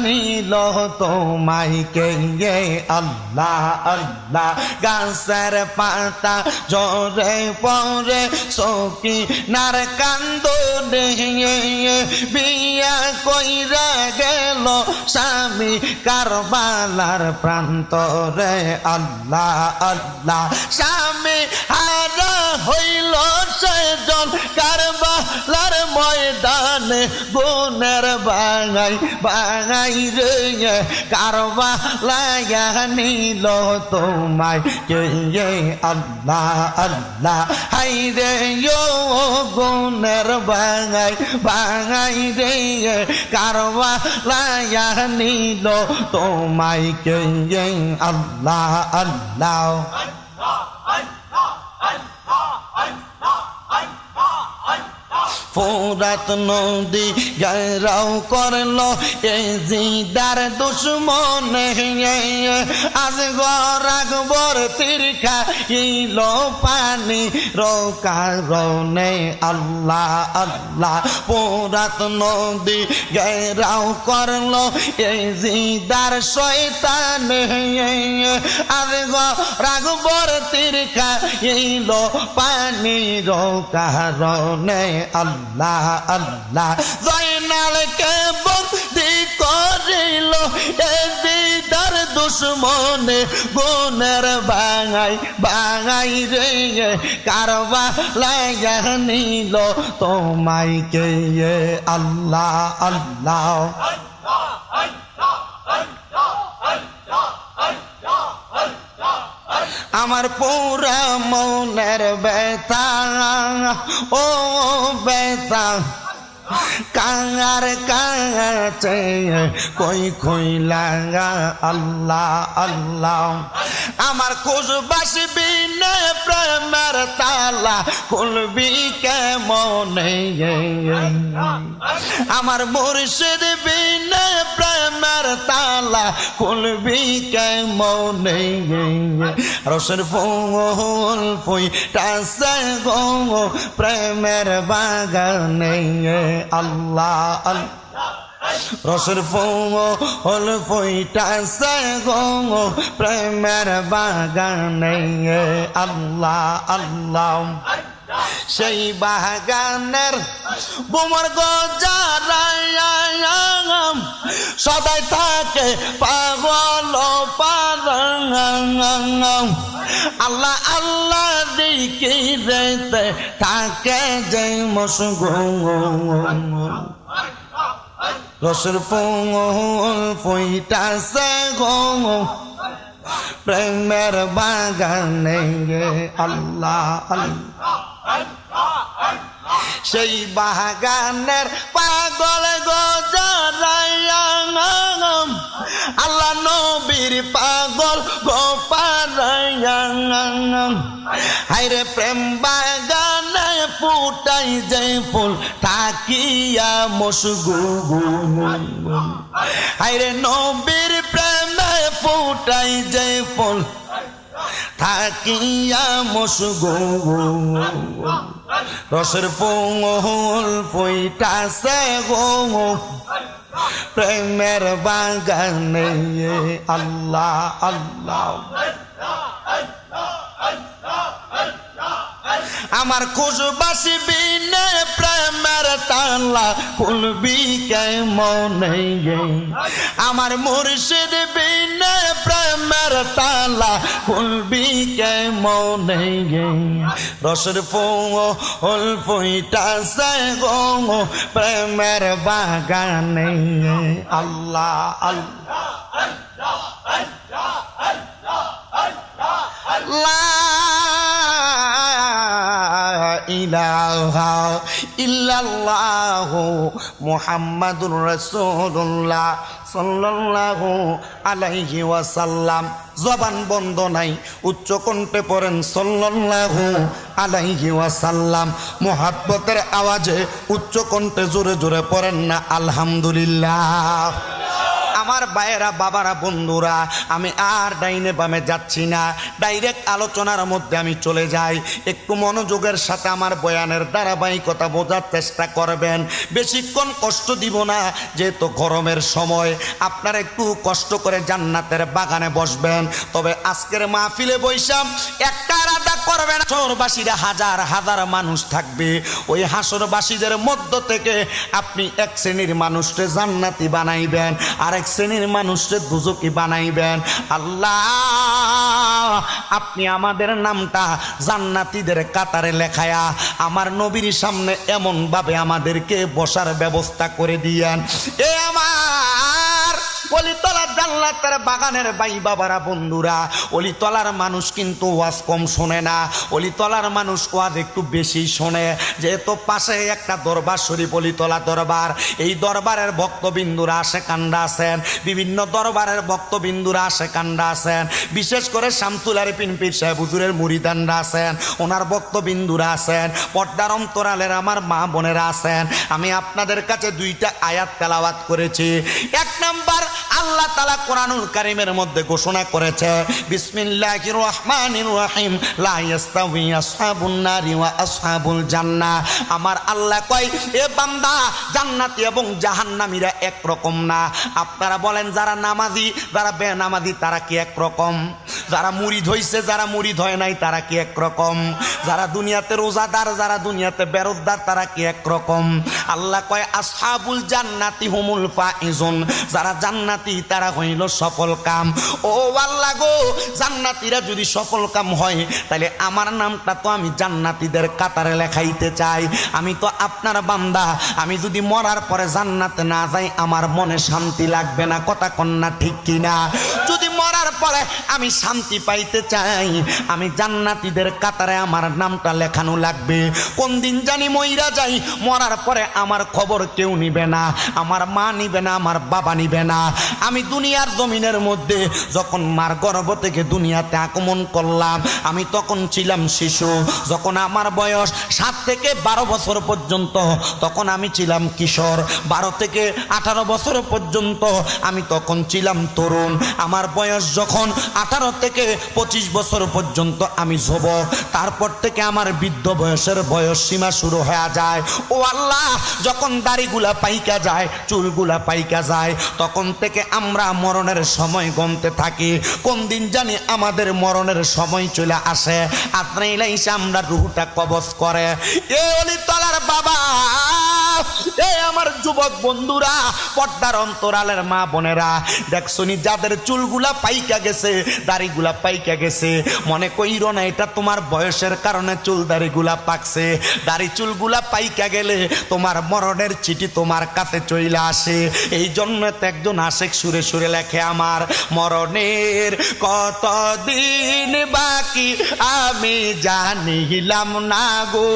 নিল তোমাইকে। আল্লাহ আল্লাহ গাছের পাতা জরে পরে সখী নার কান্দনে। বিয়া কইরা গেল স্বামী কারবালার প্রান্তরে। আল্লাহ আল্লাহ স্বামী হারা হইল সেজন কারবালার ময়দানে। গুণের বাঙাই বাঙাই রে কারবালা নিল তোমায় কে। আল্লাহ আল্লাহ হাইরে গুণের বাঙাই বাঙাই রে কারবালা নিল তোমায় কে। আল্লাহ আল্লাহ ফোরাত নদী ঘেরাও করলো এ জিদার দুশ্মনে। আজ গরাকবর তীরখা ইল পানি রোকারণে। আল্লাহ আল্লাহ ফোরাত নদী ঘেরাও করলো এ জিদার শয়তানে। আজ গরাকবর তীরখা ইল পানি রোকারণে। আল্লাহ আল্লাহ জয়নালকে বন্দি করিল এ দিদার দুশ্মনে। গুণের বাঙাই বাঙাই রে কারবালা নিল তোমাইকে। আল্লাহ আল্লাহ আমার পুরা মনের ব্যথা ও ব্যথা কাঙার কাছে কই কইলা। আল্লাহ আল্লাহ আমার খোঁজ বাসবি না প্রেমের তালা খুলবি কেমনে আমার মুর্শিদ বিনে প্রেমের তালা খুলবি কেমনে রসের ফুল ফুইটাছে গো প্রেমের বাগানে আল্লাহ আল্লাহ রসের ফুল ফুইটাছে গো প্রেমের বাগানে আল্লাহ আল্লাহ সেই বাগানের বোমর গজারায়াম সদাই থাকে পাগল পারাম আল্লাহ আল্লাহ দিকে যেতে থাকে যে মশগুল রসের ফুল ফুইটাছে গো প্রেমের বাগানে আল্লাহ আল্লাহ সেই বাগানের পাগল গজারায়াম আল্লাহ নবীর পাগল গোপারায়াম হায়রে প্রেম বাগানে ফুটাই যে ফুল থাকিয়া মশগুল হায়রে নবীর প্রেমে ফুটাই যে ফুল থাকিয়া মশগুল রসের ফুল ফুইটাছে গো প্রেমের বাগানে আল্লাহ আল্লাহ আমার খুশবাসী বিনে প্রেমের তালা খুলবি কেমনে আমার মুর্শিদ বিনে প্রেমের তালা খুলবি কেমনে রসের ফুল ফুইটাছে গো প্রেমের বাগানে আল্লাহ আল্লাহ ইলাহা ইল্লাল্লাহু মুহাম্মাদুর রাসূলুল্লাহ সাল্লাল্লাহু আলাইহি ওয়াসাল্লাম জবান বন্ধ নাই উচ্চ কণ্ঠে পড়েন সাল্লাল্লাহু আলাইহি ওয়াসাল্লাম মুহাব্বতের আওয়াজে উচ্চ কণ্ঠে জোরে জোরে পড়েন না আলহামদুলিল্লাহ আমার ভাইয়েরা বাবারা বন্ধুরা আমি আর ডাইনে বামে যাচ্ছি না ডাইরেক্ট আলোচনার মধ্যে আমি চলে যাই একটু মনোযোগের সাথে আমার বয়ানের ধারাবাহিকতা বোঝার চেষ্টা করবেন বেশিক্ষণ কষ্ট দিব না যেহেতু গরমের সময় আপনারা একটু কষ্ট করে জান্নাতের বাগানে বসবেন তবে আজকের মাহফিলে বৈশাম একটা আলাদা করবেন হাসরবাসীরা হাজার হাজার মানুষ থাকবে ওই হাসরবাসীদের মধ্য থেকে আপনি এক শ্রেণীর মানুষকে জান্নাতি বানাইবেন আর এক শ্রেণীর মানুষকে দুজকি বানাইবেন আল্লাহ আপনি আমাদের নামটা জান্নাতীদের কাতারে লেখায়া আমার নবীর সামনে এমন ভাবে আমাদেরকে বসার ব্যবস্থা করে দিয়েন এ আমার অলিতলার জান্নাতের বাগানের ভাই বাবারা বন্ধুরা অলিতলার মানুষ কিন্তু ওয়াজ কম শোনে না অলিতলার মানুষ ওয়াজ একটু বেশি শোনে যেহেতু পাশে একটা দরবার শরীফ অলিতলা দরবার এই দরবারের ভক্তবিন্দুরা আসে কান্ডা আছেন বিভিন্ন দরবারের ভক্তবিন্দুরা আসে কান্ডা আছেন বিশেষ করে শামসুল আরিফিন পীর সাহেব হুজুরের মুরিদানরা আছেন ওনার ভক্তবিন্দুরা আছেন পর্দার অন্তরালের আমার মা বোনেরা আছেন আমি আপনাদের কাছে দুইটা আয়াত তেলাওয়াত করেছি এক নাম্বার আল্লাহ তাআলা কোরআনুল কারীমের মধ্যে ঘোষণা করেছে বিসমিল্লাহির রহমানির রহিম লা ইয়াস্তাউই আসহাবুন নারি ওয়া আসহাবুল জান্নাহ আমার আল্লাহ কয় এ বান্দা জান্নাতি এবং জাহান্নামীরা এক রকম না আপনারা বলেন যারা নামাজি যারা বেনামাজি তারা কি এক রকম যারা মুরিদ হইছে যারা মুরিদ হয় নাই তারা কি এক রকম যারা দুনিয়াতে রোজাদার যারা দুনিয়াতে বেরোজদার তারা কি এক রকম আল্লাহ কয় আসহাবুল জান্নাতি হুমুল ফাইজুন যারা জান্নাতি তারা হইল সফল কাম ও আল্লাহ গো জান্নাতীরা যদি সফল কাম হয় তাহলে আমার নামটা তো আমি জান্নাতীদের কাতারে লেখাইতে চাই আমি তো আপনার বান্দা আমি যদি মরার পরে জান্নাতে না যাই আমার মনে শান্তি লাগবে না কথা কন্যা ঠিক কিনা যদি মরার পরে আমি শান্তি পাইতে চাই, আমি জান্নাতীদের কাতারে আমার নামটা লেখানো লাগবে। কোন দিন জানি মইরা যাই, মরার পরে আমার খবর কেউ নিবে না, আমার মা নিবে না, আমার বাবা নিবে না। আমি দুনিয়ার জমিনের মধ্যে যখন মার গর্ভ থেকে দুনিয়াতে আগমন করলাম, আমি তখন ছিলাম শিশু। যখন আমার বয়স 7 থেকে 12 বছর পর্যন্ত, তখন আমি ছিলাম কিশোর। 12 থেকে 18 বছর পর্যন্ত আমি তখন ছিলাম তরুণ। আমার বয়স যখন 18 থেকে 25 বছর পর্যন্ত আমি যুবক। তারপর থেকে আমার বৃদ্ধ বয়সের বয়স সীমা শুরু হয়ে যায়। ও আল্লাহ, যখন দাড়িগুলা পাইকা যায়, চুলগুলা পাইকা যায়, তখন থেকে আমরা মরণের সময় গমতে থাকি। কোন দিন জানি আমাদের মরণের সময় চলে আসে, আজরাইল এসে আমরা রূহটা কবজ করে। এ ওলি তলার বাবা, এ আমার যুবক বন্ধুরা, পর্দার অন্তরালের মা বোনেরা, দেখছনি যাদের চুলগুলা পাইকা গেছে, দাড়িগুলা পাইকা গেছে, মনে কইরো না এটা তোমার বয়সের কারণে চুল দাড়িগুলা পাকছে। দাড়ি চুলগুলা পাইকা গেলে তোমার মরণের চিঠি তোমার কাছে চলে আসে। এই জন্য তো একজন আশেক সুরে সুরে লেখে, আমার মরণের কতদিন বাকি আমি জানিলাম না গো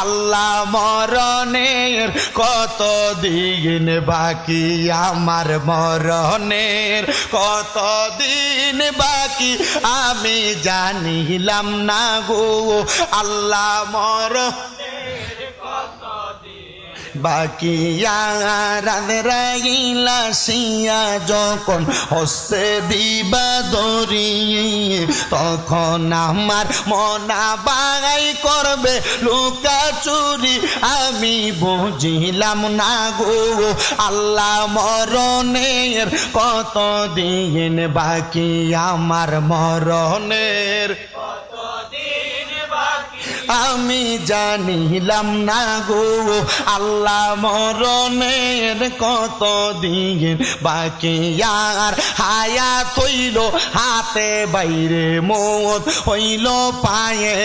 আল্লাহ, মরণের কতদিন বাকি আমার, মরণের কতদিন বাকি আমি জানিলাম না গো আল্লাহ, মরণের বাকি রাইলা সিয়া যখন হস্তে দিবা দরি, তখন আমার মনা বাগাই করবে লুকা চুরি আমি বুঝিলাম না গো আল্লাহ, মরণের কতদিন বাকি আমার, মরণের আমি জানিলাম না গো আল্লাহ, মরণের কতদিন বাকি আর হায়াত হইল হাতে বাইরে, মৌত হইল পায়ে,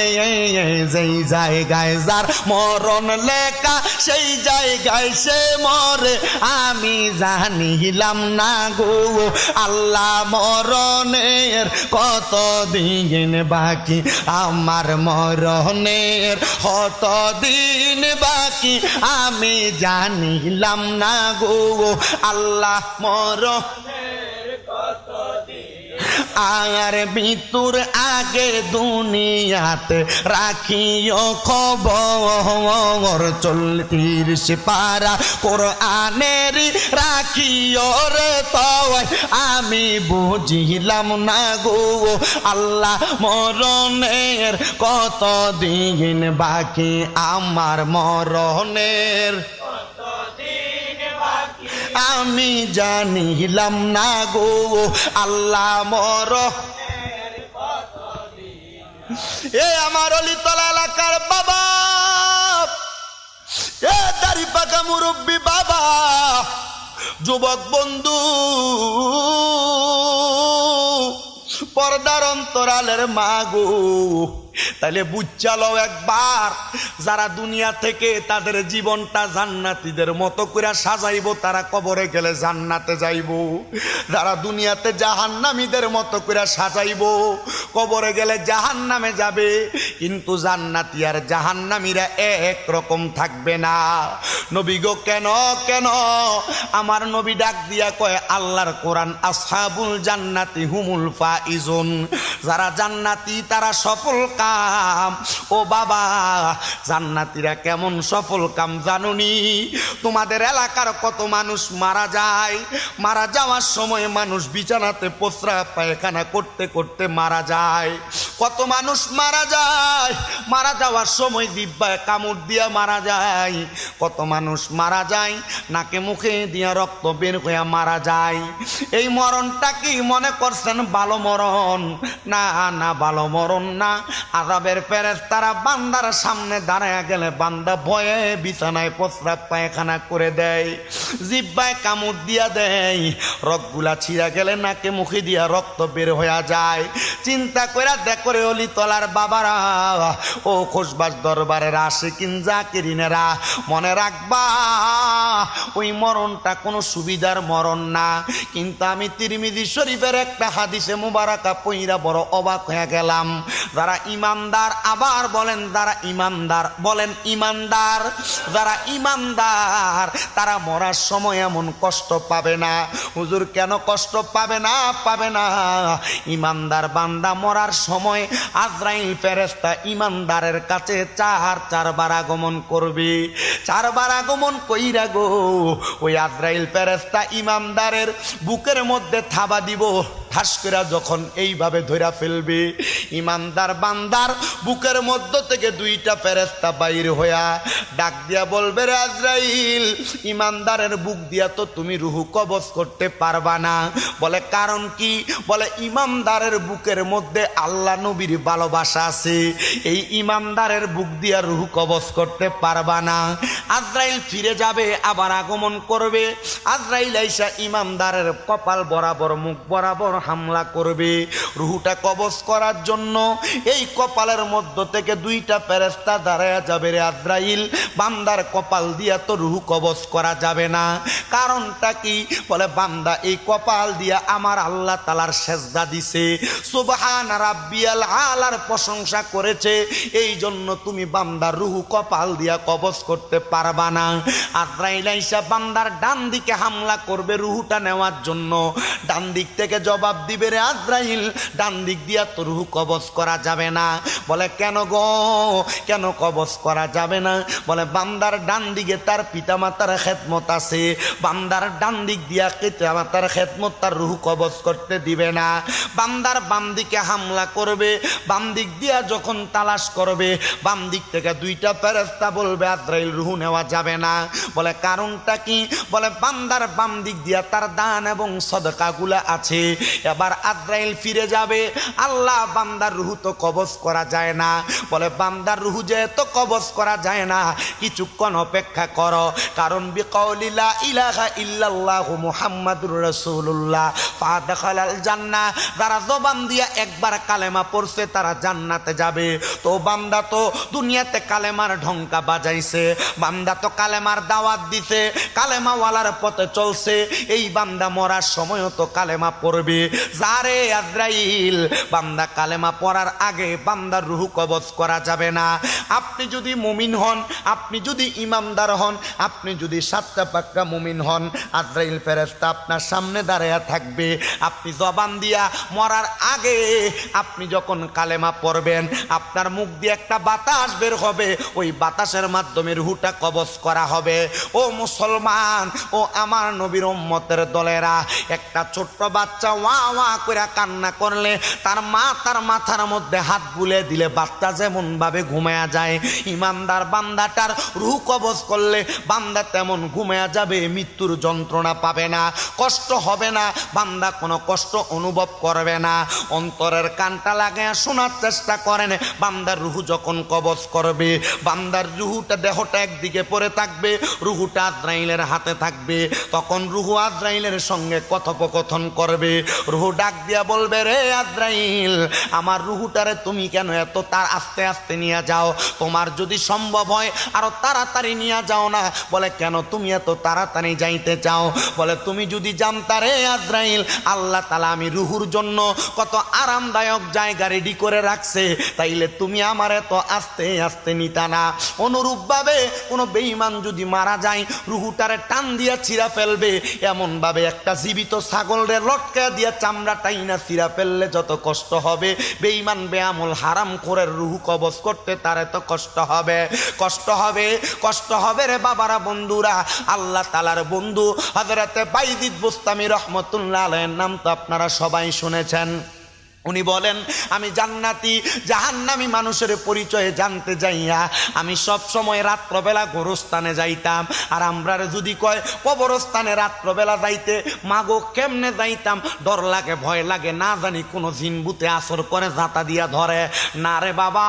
যেই জায়গায় যার মরণ লেখা সেই জায়গায় সে মরে আমি জানিলাম না গো আল্লাহ, মরণের কতদিন বাকি আমার, মরণের কতদিন বাকি আমি জানিলাম না গো আল্লাহ, মরণের কতদিন আর মৃত্যুর আগে দুনিয়াতে রাখিও খবর, 30 পারা কোরআনের রাখিও রে তওয়াই আমি বুঝিলাম না গো আল্লাহ, মরণের কতদিন বাকি আমার, মরণের আমি জানিলাম না গো আল্লাহ, মরণের কতদিন। এ আমার অলিতলা এলাকার বাবা, এ দাড়ি পাকা মুরব্বী বাবা, যুবক বন্ধু, পর্দার অন্তরালের মা গো, তাহলে বুঝালো একবার, যারা দুনিয়া থেকে তাদের জীবনটা জান্নাতীদের মতো করে সাজাইবো তারা কবরে গেলে জান্নাতে যাইবো, যারা দুনিয়াতে জাহান্নামীদের মতো করে সাজাইবো কবরে গেলে জাহান্নামে যাবে। কিন্তু জান্নাতি আর জাহান্নামীরা এক রকম থাকবে না। নবী গো কেন কেন আমার নবী ডাক দিয়া কয়, আল্লাহর কোরআন, আসহাবুল জান্নাতি হুমুল ফাইজুন, যারা জান্নাতি তারা সফল কাম। ও বাবা, জান্নাতীরা কেমন সফল কাম জানুনি? তোমাদের এলাকার কত মানুষ মারা যায়, মারা যাওয়ার সময় মানুষ বিছানাতে প্রস্রাব পায়খানা করতে করতে মারা যায়। কত মানুষ মারা যায়, মারা যাওয়ার সময় দিব্যায় কামড় দিয়া মারা যায়। কত মানুষ মারা যায় নাকে মুখে দিয়া রক্ত বের হয়ে মারা যায়। এই মরণটা কি মনে করছেন ভালো মরণ? না না, ভালো মরণ না। আযাবের ফেরেশতারা বান্দার সামনে দাঁড়ায়া গেলে বান্দা ভয়ে বিছানায় প্রস্রাব পায়খানা করে দেয়, জিহ্বায় কামড় দিয়া দেয়, রগগুলা ছিঁড়া গেলে নাকে মুখে দিয়া রক্ত বের হয়ে যায়। চিন্তা কইরা দেখো করে অলি তলার বাবারা, ও খোশবাস দরবারের আশিকিন জাকিরিনেরা, মনে রাখবা ওই মরণটা কোনো সুবিধার মরণ না। কিন্তু আমি তিরমিজি শরীফের একটা হাদিসে মুবারাকা পইরা বড় অবাক হয়ে গেলাম। যারা ইমানদার, আবার বলেন যারা ইমানদার, বলেন ইমানদার, যারা ইমানদার তারা মরার সময় এমন কষ্ট পাবে না। হুজুর কেন কষ্ট পাবে না? পাবে না, ইমানদার বান্দা মরার সময় আজরাইল ফেরেশতা ইমানদারের কাছে চারবার আগমন করবে। চারবার আগমন কইরা গো ওই আজরাইল ফেরেশতা ইমানদারের বুকের মধ্যে থাবা দিব, ঠাস করে যখন এইভাবে ধইরা ফেলবে, ইমানদার বান্দার বুকের মধ্য থেকে দুইটা ফেরেশতা বাইর হইয়া ডাক দিয়া বলবে, রে আজরাইল, ইমানদারের বুক দিয়া তো তুমি রুহু কবজ করতে পারবা না। বলে কারণ কি? বলে ইমানদারের বুকের মধ্যে আল্লাহ নবীর ভালোবাসা আছে, এই ইমানদারের বুক দিয়া রুহু কবজ করতে পারবা না। আজরাইল ফিরে যাবে, আবার আগমন করবে। আজরাইল আইসা ইমানদারের কপাল বরাবর, মুখ বরাবর হামলা করবে রুহুটা কবজ করার জন্য। এই কপালের মধ্য থেকে দুইটা ফেরেশতা দাঁড়ায়া যাবে। রে আজরাইল, বান্দার কপাল দিয়া তো রুহু কবজ করা যাবে না। কারণটা কি? বলে বান্দা এই কপাল দিয়া আমার আল্লাহ তাআলার সেজদা দিছে, সুবহান রাব্বিয়াল আলার প্রশংসা করেছে, এই জন্য তুমি বান্দার রুহু কপাল দিয়া কবজ করতে পারবা না। আজরাইল আইসা বান্দার ডান দিকে হামলা করবে রুহুটা নেওয়ার জন্য। ডান দিক থেকে জবাব দিবে, রে আজরাইল, ডান দিক দিয়া তো রুহু কবজ করা যাবে না। বলে কেন গো, কেন কবজ করা যাবে না? বলে বান্দার ডান দিকে তার পিতামাতার খেদমত আছে, বান্দার ডান দিক দিয়া পিতামাতার খেদমত তার রুহু কবজ করতে দিবে না। বান্দার বাম দিকে হামলা করবে, বাম দিক দিয়া যখন তালাশ করবে, বাম দিক থেকে দুইটা ফেরেশতা বলবে আজরাইল রুহু নেওয়া যাবে না। বলে কারণটা কি? বলে বান্দার বাম দিক দিয়া তার দান এবং সদকাগুলা আছে। এবার আজরাইল ফিরে যাবে, আল্লাহ বান্দার রুহু তো কবজ করা যায় না। বলে বান্দার রুহু যেহেতু কবজ করা যায় না, কিছুক্ষণ অপেক্ষা করো, কারণ বিকাউলি লা ইলাহা ইল্লাল্লাহু মুহাম্মাদুর রাসূলুল্লাহ ফাদখালাল জান্নাহ, যারা জবান দিয়া একবার কালেমা পড়ছে তারা জান্নাতে যাবে। তো বান্দা তো দুনিয়াতে কালেমার ঢঙ্কা বাজাইছে, বান্দা তো কালেমার দাওয়াত দিছে, কালেমাওয়ালার পথে চলছে, এই বান্দা মরার সময়ও তো কালেমা পড়বে। যারে আজরাইল, বান্দা কালেমা পড়ার আগে বান্দার রুহু কবজ করা যাবে না। আপনি যদি মুমিন হন, আপনি যদি ইমানদার হন, আপনি যদি সাতটা পাক্কা মুমিন হন, আজরাইল ফেরেশতা আপনার সামনে দাঁড়ায়া থাকবে। আপনি জবান দিয়া মরার আগে আপনি যখন কালেমা পড়বেন, আপনার মুখ দিয়ে একটা বাতাস বের হবে, ওই বাতাসের মাধ্যমে রুহুটা কবজ করা হবে। ও মুসলমান, ও আমার নবীর উম্মতের দলেরা, একটা ছোট্ট বাচ্চা ওয়া ওয়া করে কান্না করলে তার মা তার মাথার মধ্যে হাত বুলে দিলে বাচ্চা যেমন ভাবে ঘুমায়া যায়, ইমানদার বান্দাটার রুহ কবজ করলে বান্দা তেমন ঘুমায়া যাবে, মৃত্যুর যন্ত্রণা পাবে না, কষ্ট হবে না, বান্দা কোনো কষ্ট অনুভব করবে না। অন্তরের কানটা লাগায়া শোনার চেষ্টা করেন, বান্দার রুহু যখন কবজ করবে, বান্দার রুহুটা দেহটা একদিকে পড়ে থাকবে, রুহুটা আজরাইলের হাতে থাকবে, তখন রুহু আজরাইলের সঙ্গে কথোপকথন করবে। রুহু ডাক দিয়া বলবে, রে আজরাইল, আমার রুহুটারে তুমি কেন এত তার আস্তে আস্তে নিয়ে যাও? তোমার যদি সম্ভব হয় আরো তাড়াতাড়ি নিয়ে যাও না। বলে কেন তুমি এত তাড়াতাড়ি যাইতে চাও? বলে তুমি যদি জানতা রে আজরাইল, আল্লাহ তাআলা আমি রুহুর জন্য কত আরামদায়ক জায়গা রেডি করে রাখছে, তাইলে তুমি আমার এত আস্তে আস্তে নিতা না। অনুরূপভাবে কোনো বেঈমান যদি মারা যায়, রুহুটারে টান দিয়া ছিঁড়া ফেলবে, এমন ভাবে একটা জীবিত ছাগলের লটকা দিয়া চামড়া টাইনা ছিঁড়া ফেললে যত কষ্ট হবে, বেঈমান বেআমল হারাম খোরের রুহু কবজ করতে তার এত কষ্ট হবে, কষ্ট হবে, কষ্ট হবে রে বাবারা, বন্ধুরা। আল্লাহ তাআলার বন্ধু হযরতে বাইজিদ বুস্তামি রহমাতুল্লাহ আলাইহির নাম তো আপনারা সবাই শুনেছেন। উনি বলেন, আমি জান্নাতি জাহান্নামী মানুষের পরিচয়ে জানতে যাইয়া আমি সব সময় রাত্রবেলা গোরস্থানে যাইতাম। আর আমরা যদি কয় কবরস্থানে রাত্রবেলা যাইতে, মাগো কেমনে যাইতাম? ডর লাগে, ভয় লাগে, না জানি কোনো জিনবুতে আসর করে জাতা দিয়া ধরে। না রে বাবা,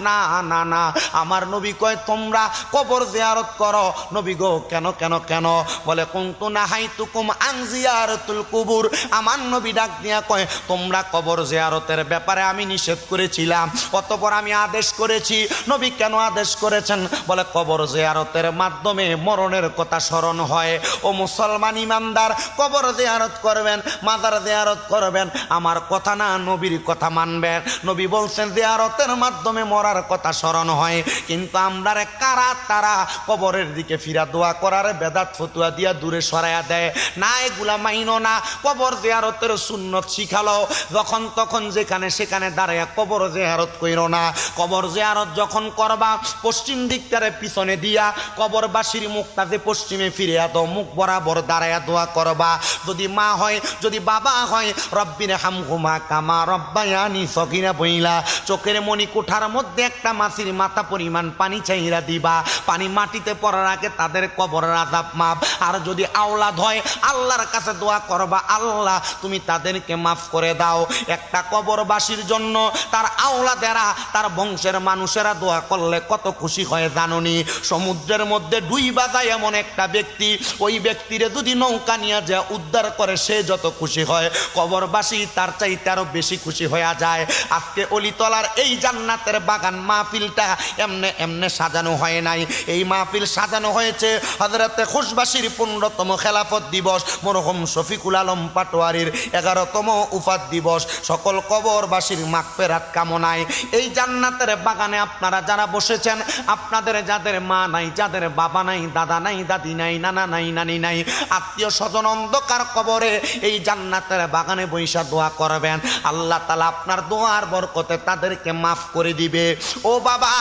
না না না, আমার নবী কয় তোমরা কবর জিয়ারত করো। নবী গো কেন কেন কেন? বলে কুনতু নাহাইতুকুম আন জিয়ারাতুল কুবুর। আমার নবী ডাক দিয়া কয়, সময় তোমরা কবর জিয়ারতের ব্যাপারে আমি নিষেধ করেছিলাম, অতঃপর আমি আদেশ করেছি। নবী কেন আদেশ করেছেন? বলে কবর জিয়ারতের মাধ্যমে মরণের কথা স্মরণ হয়। ও মুসলমান ইমানদার, কবর জিয়ারত করবেন, মাজার জিয়ারত করবেন, আমার কথা না নবীর কথা মানবেন। নবী বলছেন জিয়ারতের মাধ্যমে মরার কথা স্মরণ হয়, কিন্তু আমরা কারা তারা কবরের দিকে ফিরা দোয়া করার বেদাত ফতুয়া দিয়া দূরে সরাইয়া দেয় না। এগুলা মাইনো না। কবর জিয়ারতের সুন্নত শিখালো, যখন তখন যেখানে সেখানে দাঁড়াইয়া কবর জিয়ারত কইরো না। কবর জিয়ারত যখন করবা পশ্চিম দিকটারে পিছনে দিয়া কবরবাসীর মুখটা যে পশ্চিমে ফিরিয়া দাও, মুখ বরাবর দাঁড়াইয়া দোয়া করবা। যদি মা হয়, যদি বাবা হয়, রব্বির হামহুমা কামা রব্বায়ানি সগীরা বইলা চোখের মনি কোঠার মধ্যে একটা মাছির মাথা পরিমাণ পানি চাইরা দিবা। পানি মাটিতে পড়ার আগে তাদের কবরের আযাব মাফ। আর যদি আওলাদ হয়, আল্লাহর কাছে দোয়া করবা, আল্লাহ তুমি তাদেরকে মাফ করে দাও। একটা কবরবাসীর জন্য তার আওলাদেরা, তার বংশের মানুষেরা দোয়া করলে কত খুশি হয় জানোনি? সমুদ্রের মধ্যে ডুইবা যায় এমন একটা ব্যক্তি, ওই ব্যক্তিরে যদি নৌকা নিয়ে যায় উদ্ধার করে, সে যত খুশি হয়, কবরবাসী তার চাইতে আরো বেশি খুশি হয়ে যায়। আজকে অলিতলার এই জান্নাতের বাগান মাহফিলটা এমনে এমনে সাজানো হয় নাই। এই মাহফিল সাজানো হয়েছে হযরতে খুশবাসীর 15তম খেলাফত দিবস, মরহুম শফিকুল আলম পাটোয়ারির 11তম উফাত দিবস। সকল কবরবাসীর মাগফিরাত কামনায় এই জান্নাতের বাগানে আপনারা যারা বসেছেন, আপনাদের যাদের মা নাই, যাদের বাবা নাই, দাদা নাই, দাদি নাই, নানা নাই, নানি নাই, আত্মীয় স্বজন অন্ধকার কবরে এই জান্নাতের বাগানে বৈশা দোয়া করবেন। আল্লাহ তাআলা আপনার দোয়ার বরকতে তাদেরকে মাফ করে দিবে। ও বাবা,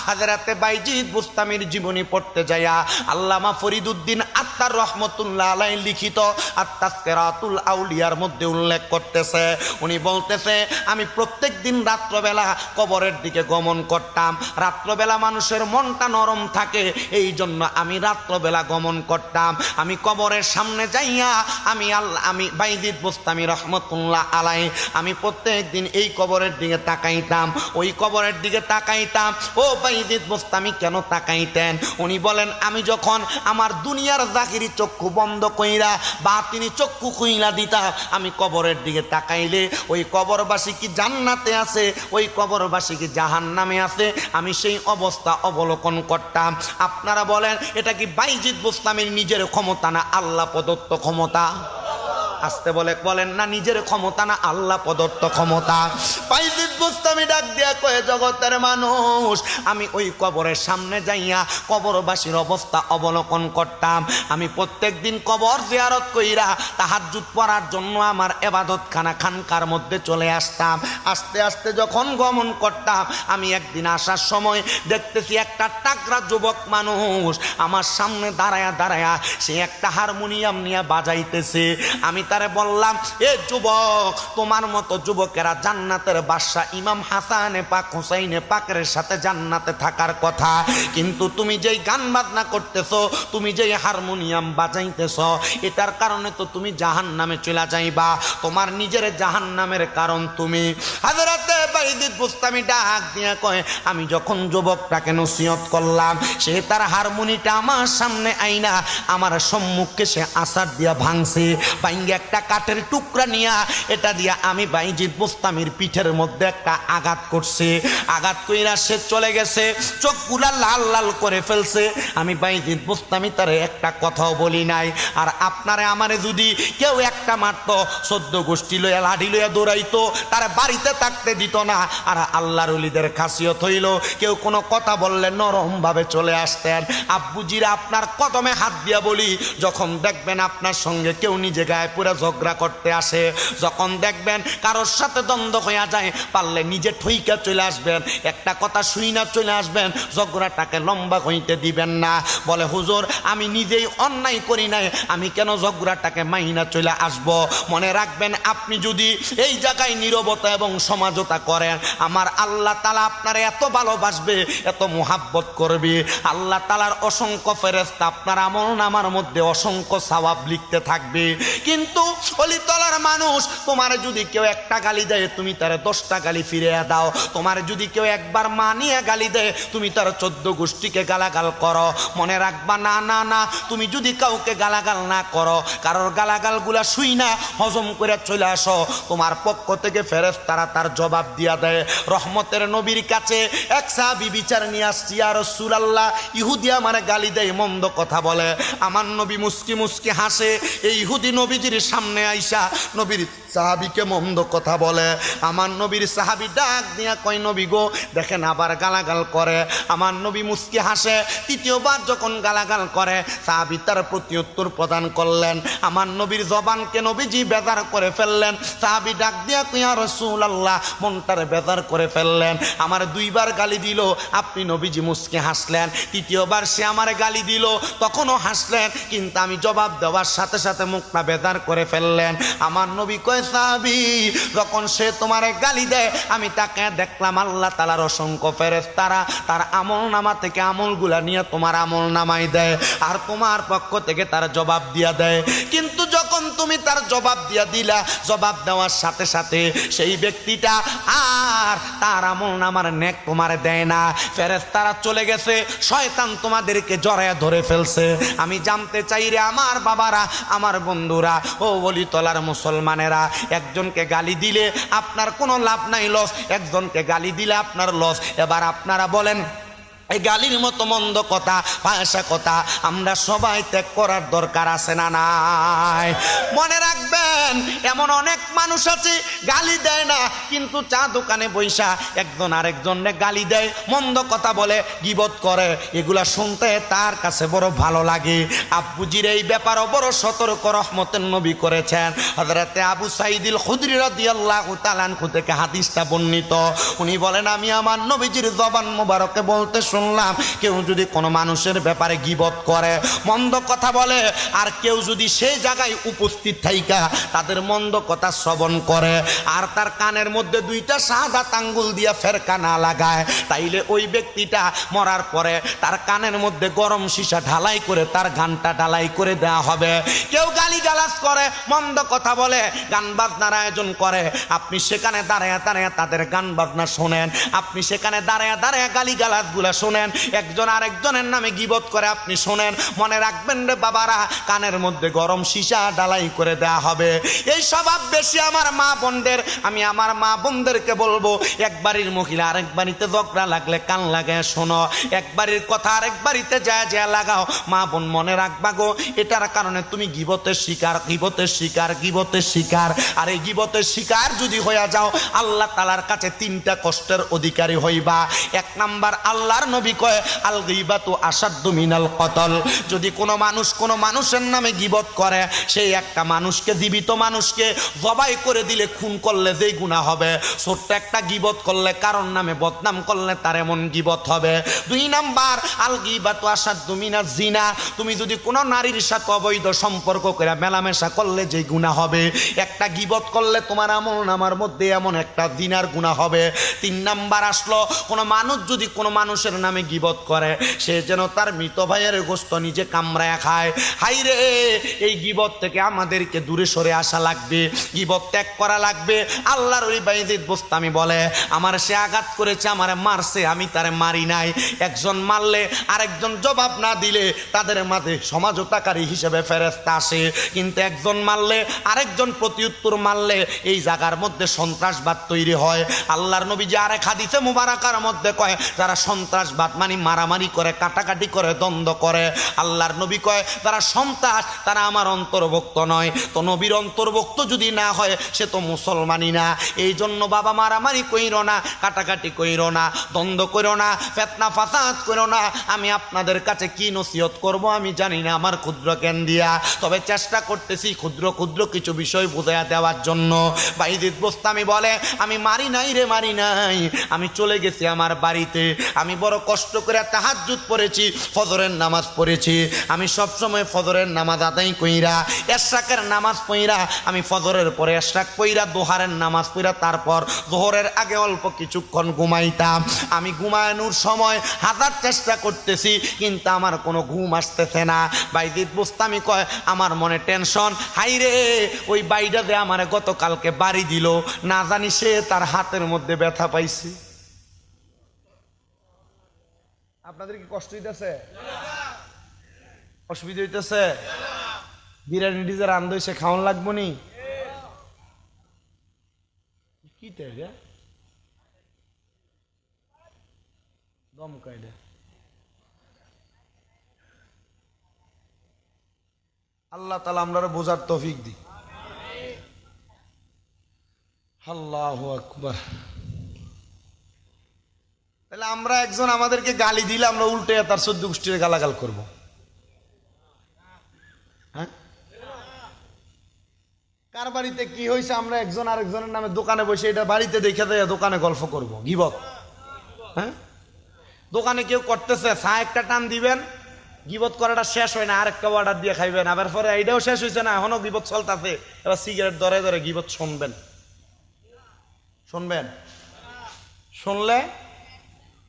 হযরতে বাইজিদ বুস্তামির জীবনী পড়তে যায়া আল্লামা ফরিদউদ্দিন আত্মার রহমতুল্লাহ আলাইহি লিখিত আত-তাসকিরাতুল আউলিয়ার মধ্যে উল্লেখ করতেছে, উনি বলতেছে আমি প্রত্যেক দিন রাত্রবেলা কবরের দিকে গমন করতাম। রাত্রবেলা মানুষের মনটা নরম থাকে, এই জন্য আমি রাত্রবেলা গমন করতাম। আমি কবরের সামনে যাইয়া আমি বাইজিদ বুস্তামি রহমতুল্লাহ আলাইহি আমি প্রত্যেক দিন এই কবরের দিকে তাকাইতাম, ওই কবরের দিকে তাকাইতাম। ও বাইজিদ বুস্তামি কেন তাকাইতেন? উনি বলেন আমি যখন আমার দুনিয়ার জাহিরি চক্ষু বন্ধ কইরা বাতিনি চক্ষু খুইলা দিতা, আমি কবরের দিকে তাকাইলে ওই কবরবাসী কি জান্নাতে আছে, ওই কবরবাসী কি জাহান্নামে আছে, আমি সেই অবস্থা অবলোকন করতাম। আপনারা বলেন এটা কি বাইজিদ বুস্তামির নিজের ক্ষমতা না আল্লাহ প্রদত্ত ক্ষমতা? আসতে বলেন না, নিজের ক্ষমতা না আল্লাহ প্রদত্ত ক্ষমতা? বাইজিদ বুস্তামি ডাক দিয়া কয়ে, জগতের মানুষ, আমি ওই কবরের সামনে যাইয়া কবরবাসীর অবস্থা অবলোকন করতাম। আমি প্রত্যেক দিন কবর জিয়ারত কইরা তাহাজ্জুদ পড়ার জন্য আমার ইবাদতখানা খানকার মধ্যে চলে আসতাম। আস্তে আস্তে যখন গমন করতাম, আমি একদিন আসার সময় দেখতেছি একটা টাকরা যুবক মানুষ আমার সামনে দাঁড়ায়া সে একটা হারমোনিয়াম নিয়ে বাজাইতেছে। আমি তারে বললাম, এ যুবক, তোমার মতো যুবকেরা জান্নাতের বাদশা ইমাম হাসানে পাক হুসাইনে পাকের সাথে জান্নাতে থাকার কথা, কিন্তু তুমি যেই গান বাজনা করতেছো, তুমি যেই হারমোনিয়াম বাজাইতেছো, এটার কারণে তো তুমি জাহান্নামে চলে যাইবা। তোমার নিজের জাহান্নামের কারণ তুমি। হযরতে বাইজিদ বুস্তামি ডাক দিয়া কয়, আমি যখন যুবকটাকে নসিহত করলাম, সে তার হারমোনিটা আমার সামনে আইনা আমার সম্মুখে সে আছাড় দিয়া ভাঙছে। ভাঙ্গে একটা কাঠের টুকরা নিয়া এটা দিয়া আমি বাইজিদ বুস্তামির পিঠের মধ্যে একটা আঘাত করছে। আঘাত কইরা সে চলে গেছে, চোখগুলা লাল লাল করে ফেলছে। আমি বাইজিদ বুস্তামি তারে একটা কথাও বলি নাই। আর আপনারে আমারে যদি কেউ একটা মারতো, 14 গোষ্ঠী লইয়া লাঠি লইয়া দৌড়াইতো, তারা বাড়িতে থাকতে দিত না। আর আল্লাহর ওলিদের খাসিয়ত হইল, কেউ কোনো কথা বললে নরম ভাবে চলে আসতেন। আব্বুজিরা, আপনার কদমে হাত দিয়া বলি, যখন দেখবেন আপনার সঙ্গে কেউ নিজে গায়ে পুরা ঝগড়া করতে আসে, যখন দেখবেন কারোর সাথে দ্বন্দ্ব হইয়া যায়, পারলে নিজে ঠইকা চলে আসবেন, একটা কথা শুই না চলে আসবেন, ঝগড়াটাকে লম্বা হইতে দিবেন না। বলে হুজুর, আমি নিজেই অন্যায় করি নাই, আমি কেন ঝগড়াটাকে মাইনা চলে আসব? মনে রাখবেন, আপনি যদি এই জায়গায় নীরবতা এবং সমাজতা করেন, আমার আল্লাহ তাআলা আপনারে এত ভালোবাসবে, এত মোহাব্বত করবে। আল্লাহ তাআলার অসংখ্য ফেরেশতা আপনার আমল নামার মধ্যে অসংখ্য সওয়াব লিখতে থাকবে। কিন্তু কিন্তু অলিতলার মানুষ, তোমার যদি কেউ একটা গালি দেয় তুমি তার 10টা গালি ফিরিয়ে দাও। তোমার যদি কেউ একবার মানিয়ে গালি দেয় তুমি তার 14 গোষ্ঠীকে গালাগাল করো। মনে রাখবা, না না না, তুমি যদি কাউকে গালাগাল না করো, কারোর গালাগালগুলা শুই না হজম করে চলে আসো, তোমার পক্ষ থেকে ফেরেশতারা তার জবাব দিয়া দেয়। রহমতের নবীর কাছে এক সাহাবী বিচার নিয়ে আসছি, ইয়া রাসূলুল্লাহ, ইহুদি আমারে গালি দেয়, মন্দ কথা বলে। আমার নবী মুস্কি মুস্কি হাসে। এই ইহুদি নবীজির সামনে আইসা নবীর সাহাবীকে মন্দ কথা বলে। আমার নবীর সাহাবী ডাক দিয়া কয়, নবী গো দেখেন আবার গালাগাল করে। আমার নবী মুস্কি হাসে। তৃতীয়বার যখন গালাগাল করে সাহাবী তার প্রত্যুত্তর প্রদান করলেন। আমার নবীর জবানকে নবীজি বেজার করে ফেললেন। সাহাবী ডাক দিয়া কয়, ইয়া রাসূলুল্লাহ, মনটারে বেজার করে ফেললেন। আমার 2বার গালি দিল, আপনি নবীজি মুস্কি হাসলেন। তৃতীয়বার সে আমার গালি দিল, তখনও হাসলেন, কিন্তু আমি জবাব দেওয়ার সাথে সাথে মুখটা বেজার করে ফেললেন। আমার নবী কয়, সাহাবী, যখন সে তোমার গালি দেয় আমি তাকে দেখলাম আল্লাহ তাআলার অসংখ্য ফেরেশতারা তার আমল নামা থেকে আমলগুলা নিয়ে তোমার আমল নামায় দেয়, আর তোমার পক্ষ থেকে তার জবাব দিয়া দেয়। কিন্তু যখন তুমি তার জবাব দিয়া দিলা, জবাব দেওয়ার সাথে সাথে সেই ব্যক্তিটা আর তার আমল নামার নেক তোমার দেয় না। ফেরেশতারা চলে গেছে, শয়তান তোমাদেরকে জড়ায় ধরে ফেলছে। আমি জানতে চাই রে আমার বাবারা, আমার বন্ধুরা, ও অলিতলার মুসলমানেরা, একজনকে গালি দিলে আপনার কোনো লাভ নাই, লস। একজনকে গালি দিলে আপনার লস। এবার আপনারা বলেন, এই গালির মতো মন্দ কথা, ফাঁসা কথা আমরা সবাই ত্যাগ করার দরকার আছে না নাই? মনে রাখবেন, এমন অনেক মানুষ আছে গালি দেয় না, কিন্তু চা দোকানে বৈশা একজন আরেকজনে গালি দেয়, মন্দ কথা বলে, গীবত করে। এগুলা শুনতে তার কাছে বড় ভালো লাগে। আব্বুজির এই ব্যাপারও বড় সতর্ক রহমতের নবী করেছেন। হযরতে আবু সাঈদুল খুদরি রাদিয়াল্লাহু তাআলা আনহু থেকে হাদিসটা বর্ণিত। উনি বলেন, আমি আমার নবীজির জবান মোবারকে বলতে শুনলাম, কেউ যদি কোনো মানুষের ব্যাপারে গীবত করে, মন্দ কথা বলে, আর কেউ যদি সেই জায়গায় উপস্থিত থাইকা তাদের মন্দ কথা শ্রবণ করে, আর তার কানের মধ্যে 2টা শাহাদাত আঙ্গুল দিয়া ফেরকা না লাগায়, তাইলে ওই ব্যক্তিটা মরার পরে তার কানের মধ্যে গরম সীসা ঢালাই করে তার গানটা ঢালাই করে দেওয়া হবে। কেউ গালিগালাজ করে, মন্দ কথা বলে, গান বাজনার আয়োজন করে, আপনি সেখানে দাঁড়ায় দাঁড়ায় তাদের গান বাজনা শোনেন, আপনি সেখানে দাঁড়ায় দাঁড়ায় গালিগালাজগুলা শোনেন, একজন আরেকজনের নামে গীবত করে আপনি শোনেন। মনে রাখবেন রে বাবারা, কানের মধ্যে গরম সীসা ঢালাই করে দেওয়া হবে। এই স্বভাব বেশি আমার মা বোনদের। আমি আমার মা বোনদেরকে বলবো, এক বাড়ির মহিলা আরেক বাড়িতে ঝগড়া লাগলে কান লাগায় শোনো, এক বাড়ির কথা আরেক বাড়িতে যায় যায় লাগাও। মা বোন মনে রাখবা গো, এটার কারণে তুমি গীবতের শিকার, গীবতের শিকার, গীবতের শিকার। আর এই গীবতের শিকার যদি হইয়া যাও, আল্লাহ তাআলার কাছে 3টা কষ্টের অধিকারী হইবা। 1 নাম্বার, আল্লাহর নবী কয়, আল গীবাতু আসাদ্দু মিনাল কতল। যদি কোনো মানুষ কোনো মানুষের নামে গীবত করে, সেই একটা মানুষকে, জীবিত মানুষকে জবাই করে দিলে, খুন করলে যেই গুনাহ হবে, ছোট্ট একটা গীবত করলে, কারণ নামে বদনাম করলে তার এমন গীবত হবে। 2 নাম্বার, আল গীবাতু আসাদ্দু মিনাজ জিনা। তুমি যদি কোনো নারীর সাথে অবৈধ সম্পর্ক করে মেলামেশা করলে যে গুনাহ হবে, একটা গীবত করলে তোমার আমল নামার মধ্যে এমন একটা জিনার গুনাহ হবে। 3 নাম্বার আসলো, কোনো মানুষ যদি কোনো মানুষের নামে গীবত করে, সে যেন তার মৃত ভাইয়ের গোশত নিজে কামড়ায় খায়। হাইরে, এই গীবত থেকে আমাদেরকে দূরে সরে আসা লাগবে, গীবত ত্যাগ করা লাগবে। আল্লাহর ওলি বাইজিদ বোস্তামি বলে, আমার সে আঘাত করেছে, আমারে মারছে, আমি তারে মারি নাই। একজন মারলে আরেকজন জবাব না দিলে তাদের মাঝে সমাজতাকারী হিসেবে ফেরেশতা আসে, কিন্তু একজন মারলে আরেকজন প্রত্যুত্তর মারলে এই জায়গার মধ্যে সন্ত্রাসবাদ তৈরি হয়। আল্লাহর নবী যে আরেক হাদিসে মুবারাকার মধ্যে কয়, যারা সন্ত্রাসবাদ মানে মারামারি করে, কাটাকাটি করে, দ্বন্দ্ব করে, আল্লাহর নবী কয় যারা সন্ত্রাস তারা আমার অন্তর্ভুক্ত নয়। তো নবীর অন্তর্ভুক্ত যদি না হয়, সে তো মুসলমানই না। এই জন্য বাবা, মারামারি কইরো না, কাটাকাটি কইরো না, দ্বন্দ্ব করো না, ফিতনা ফাসাদ করো না। আমি আপনাদের কাছে কি নসিহত করব আমি জানি না আমার ক্ষুদ্র জ্ঞান দিয়া, তবে চেষ্টা করতেছি ক্ষুদ্র ক্ষুদ্র কিছু বিষয় বুঝাইয়া দেওয়ার জন্য। বাইজিদ বোস্তামি বলে, আমি মারি নাই রে, মারি নাই, আমি চলে গেছি আমার বাড়িতে, আমি বড় কষ্ট করে তাহাজ্জুদ পড়েছি, ফজরের নামাজ পড়েছি। আমি সব সময় ফজরের নামাজ আদায় কইরা এশরাকের নামাজ পইরা, আমি ফজরের পরে এশরাক পইরা দোহারের নামাজ পইরা তারপর যোহরের আগে অল্প কিছুক্ষণ ঘুমাইতাম। আমি ঘুমানোর সময় হাজার চেষ্টা করতেছি, কিন্তু আমার কোনো ঘুম আসতেছে না। বাইজিদ বুস্তামি কয়, আমার মনে টেনশন, হাইরে ওই বাইটা যে আমারে গতকালকে বাড়ি দিল, না জানি সে তার হাতের মধ্যে ব্যথা পাইছে। আপনাদের কি কষ্ট হইতেছে? অসুবিধা হইতেছে? বিরিয়ানি ডিজে রান্ধ হইছে, খাওয়ান লাগবো নি? কি তাই রে দমকাইডা? আল্লাহ তাআলা আমরা বোঝার তৌফিক দি। আল্লাহু আকবার। তাহলে আমরা একজন আমাদেরকে গালি দিলে আমরা উল্টে তার 14 গোষ্ঠীর গালাগাল করব। হ্যাঁ, কার বাড়িতে কি হয়েছে আমরা একজন আরেকজনের নামে দোকানে বসে এটা বাড়িতে দেখে দেয়, দোকানে গল্প করব, গিবত। হ্যাঁ, দোকানে কেউ করতেছে, চা একটা টান দিবেন, গিবত করাটা শেষ হয় না, আরেকটা অর্ডার দিয়ে খাইবেন, আবার পরে এইটাও শেষ হয়েছে না, এখনো গিবত চলতেছে, এবার সিগারেট ধরে ধরে গিবত শুনবেন। শুনবেন, শুনলে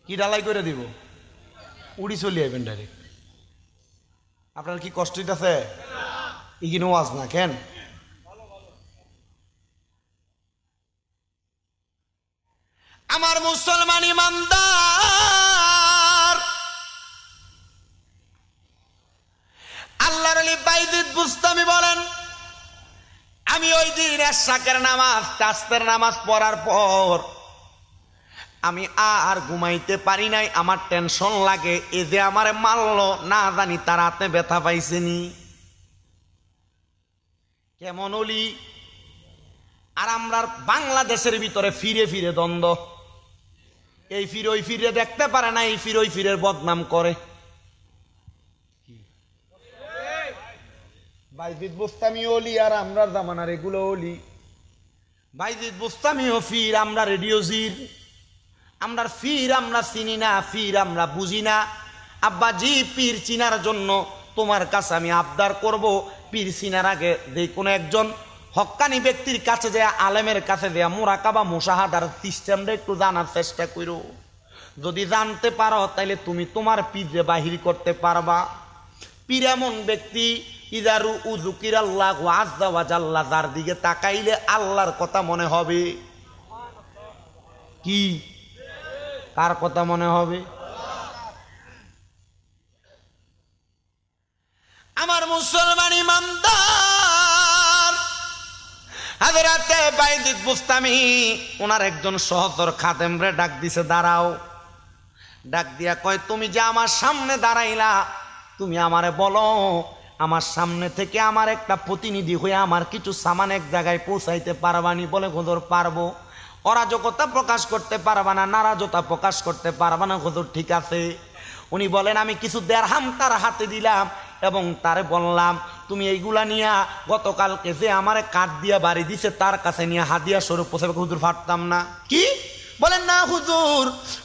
কি ডালাই করে দিব, উড়ি চলি আইবেন ডাইরেক্ট। আপনার কি কষ্ট হইতেছে? ইগিনো ওয়াজ না কেন? আমার মুসলমান ইমানদার, আল্লাহর ওলি বাইজিদ বুস্তামি বলেন, আমি ওই দিন এশরাকের নামাজ তাসবিহের নামাজ পড়ার পর আমি আর ঘুমাইতে পারি নাই। আমার টেনশন লাগে, এ যে আমারে মারলো, না জানি তার হাতে ব্যথা পাইছেনি। কেমন ওলি! আর আমরা বাংলাদেশের ভিতরে ফিরে ফিরে দ্বন্দ্ব, এই ফির ওই ফিরে দেখতে পারে না, এই ফির ওই ফিরের বদনাম করে। বাইজিদ বুস্তামি ওলি আর আমরার জামানার এগুলো ওলি। বাইজিদ বুস্তামি ও ফির, আমরা রেডিও জির। আমরা ফির আমরা চিনি না, ফির আমরা বুঝি না। আব্বা জি, পীর চিনার জন্য তোমার কাছে আমি আবদার করব, পীর চিনার আগে যে কোনো একজন হক্কানি ব্যক্তির কাছে যে আলেমের কাছে যে মুরাকাবা মুশাহাদার সিস্টেমটা একটু জানার চেষ্টা করো। যদি জানতে পারো তাহলে তুমি তোমার পীরে বাহির করতে পারবা। পীর এমন ব্যক্তি, ইদারু উযুকির আল্লাহু আযজা ওয়া জাল্লা, যার দিকে তাকাইলে আল্লাহর কথা মনে হবে। কি, কার কথা মনে হবে? আমার মুসলমান ইমানদার, হযরতে বাইজিদ বুস্তামি ওনার একজন সহচর খাদেমরে ডাক দিছে, দাঁড়াও। ডাক দিয়া কয়, তুমি যে আমার সামনে দাঁড়াইলা, তুমি আমারে বলো, আমার সামনে থেকে আমার একটা প্রতিনিধি হয়ে আমার কিছু সামান এক জায়গায় পৌঁছাইতে পারবানি? বলে, হুজুর পারবো। অরাজকতা প্রকাশ করতে পারবা না, নারাজতা প্রকাশ করতে পারবা না? হুজুর ঠিক আছে। উনি বলেন, আমি কিছু দেড়হাম তার হাতে দিলাম এবং তারে বললাম, তুমি এইগুলা নিয়া গতকালকে যে আমারে কাঠ দিয়া বাড়ি দিছে তার কাছে নিয়ে হাদিয়া স্বরূপ পৌঁছাবে। হুজুর পারতাম না। কি বলেন? না হুজুর,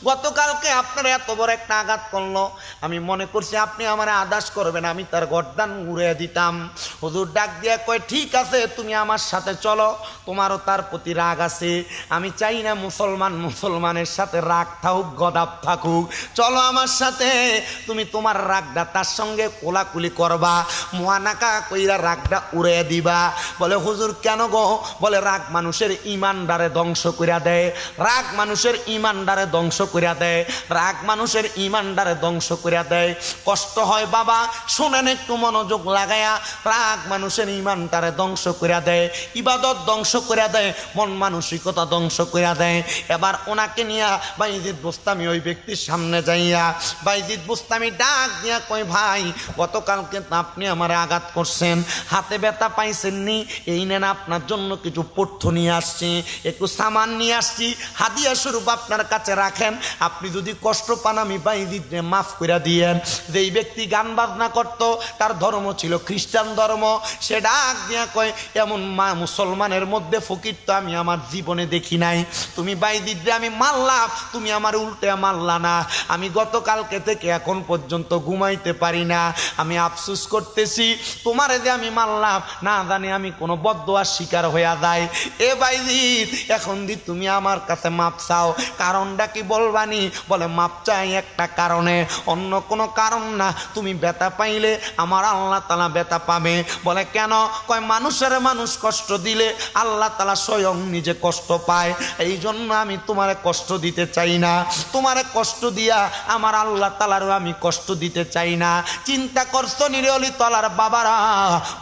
গতকালকে আপনার এত বড় একটা আঘাত করলো, আমি মনে করছি আপনি আমার আদাস করবেন, আমি তার গর্দান উড়ে দিতাম। হুজুর ডাক দিয়া কয়, ঠিক আছে, তুমি আমার সাথে চলো, তোমারও তার প্রতি রাগ আছে, আমি চাই না মুসলমানের সাথে রাগ থাকুক, গদাব থাকুক, চলো আমার সাথে, তুমি তোমার রাগটা তার সঙ্গে কোলাকুলি করবা, মুয়ানাকা কইরা রাগটা উড়ে দিবা। বলে, হুজুর কেন গো? বলে, রাগ মানুষের ঈমানদারে ধ্বংস কইরা দেয়, রাগ মানুষের ঈমানদারে ধ্বংস কইরা দেয়, রাগ মানুষের ঈমানদারে ধ্বংস কইরা দেয়। কষ্ট হয় বাবা, শুনেন একটু মনোযোগ লাগায়া। রাগ মানুষের ঈমানদারে ধ্বংস কইরা দেয়, ইবাদত ধ্বংস কইরা দেয়, মন মানসিকতা ধ্বংস কইরা দেয়। এবার ওনাকে নিয়া বাইজিদ বুস্তামি ওই ব্যক্তির সামনে যাইয়া বাইজিদ বুস্তামি ডাক দিয়া কয়, ভাই গতকালকে আপনি আমারে আঘাত করছেন, হাতে ব্যথা পাইছেননি, এই নেন আপনার জন্য কিছু পথ্য নিয়ে আসছি, একটু সামান নিয়ে আসছি, হাদিয়া স্বরূপ আপনার কাছে রাখেন, আপনি যদি কষ্ট পান আমি বাইজিদকে মাফ করে দিয়েন। যেই ব্যক্তি গান বাজনা করত, তার ধর্ম ছিল খ্রিস্টান ধর্ম, সে ডাক দিয়া কয় এমন মুসলমানের মধ্যে ফকির তো আমি আমার জীবনে দেখি নাই। তুমি বাইজিদরে আমি মারলাম, তুমি আমার উল্টে মারলা না। আমি গতকালকে থেকে এখন পর্যন্ত ঘুমাইতে পারি না। আমি আফসোস করতেছি তোমারে যে আমি মারলাম, না জানি আমি কোনো বদদোয়ার শিকার হইয়া যায়। এ বাইজিদ, এখন দি তুমি আমার কাছে মাপ চাও, কারণটা কি বলবানি? বলে মাপ চাই একটা কারণে, অন্য কোনো কারণ না। তুমি ব্যথা পাইলে আমার আল্লাহ তাআলা ব্যথা পাবে। বলে কেন? কয় মানুষের মানুষ কষ্ট দিলে আল্লাহ তাআলা স্বয়ং নিজে কষ্ট পায়, এই জন্য আমি তোমারে কষ্ট দিতে চাই না। তোমারে কষ্ট দিয়া আমার আল্লাহ তাআলারও আমি কষ্ট দিতে চাই না। চিন্তা করছো নিরলি তলার বাবারা,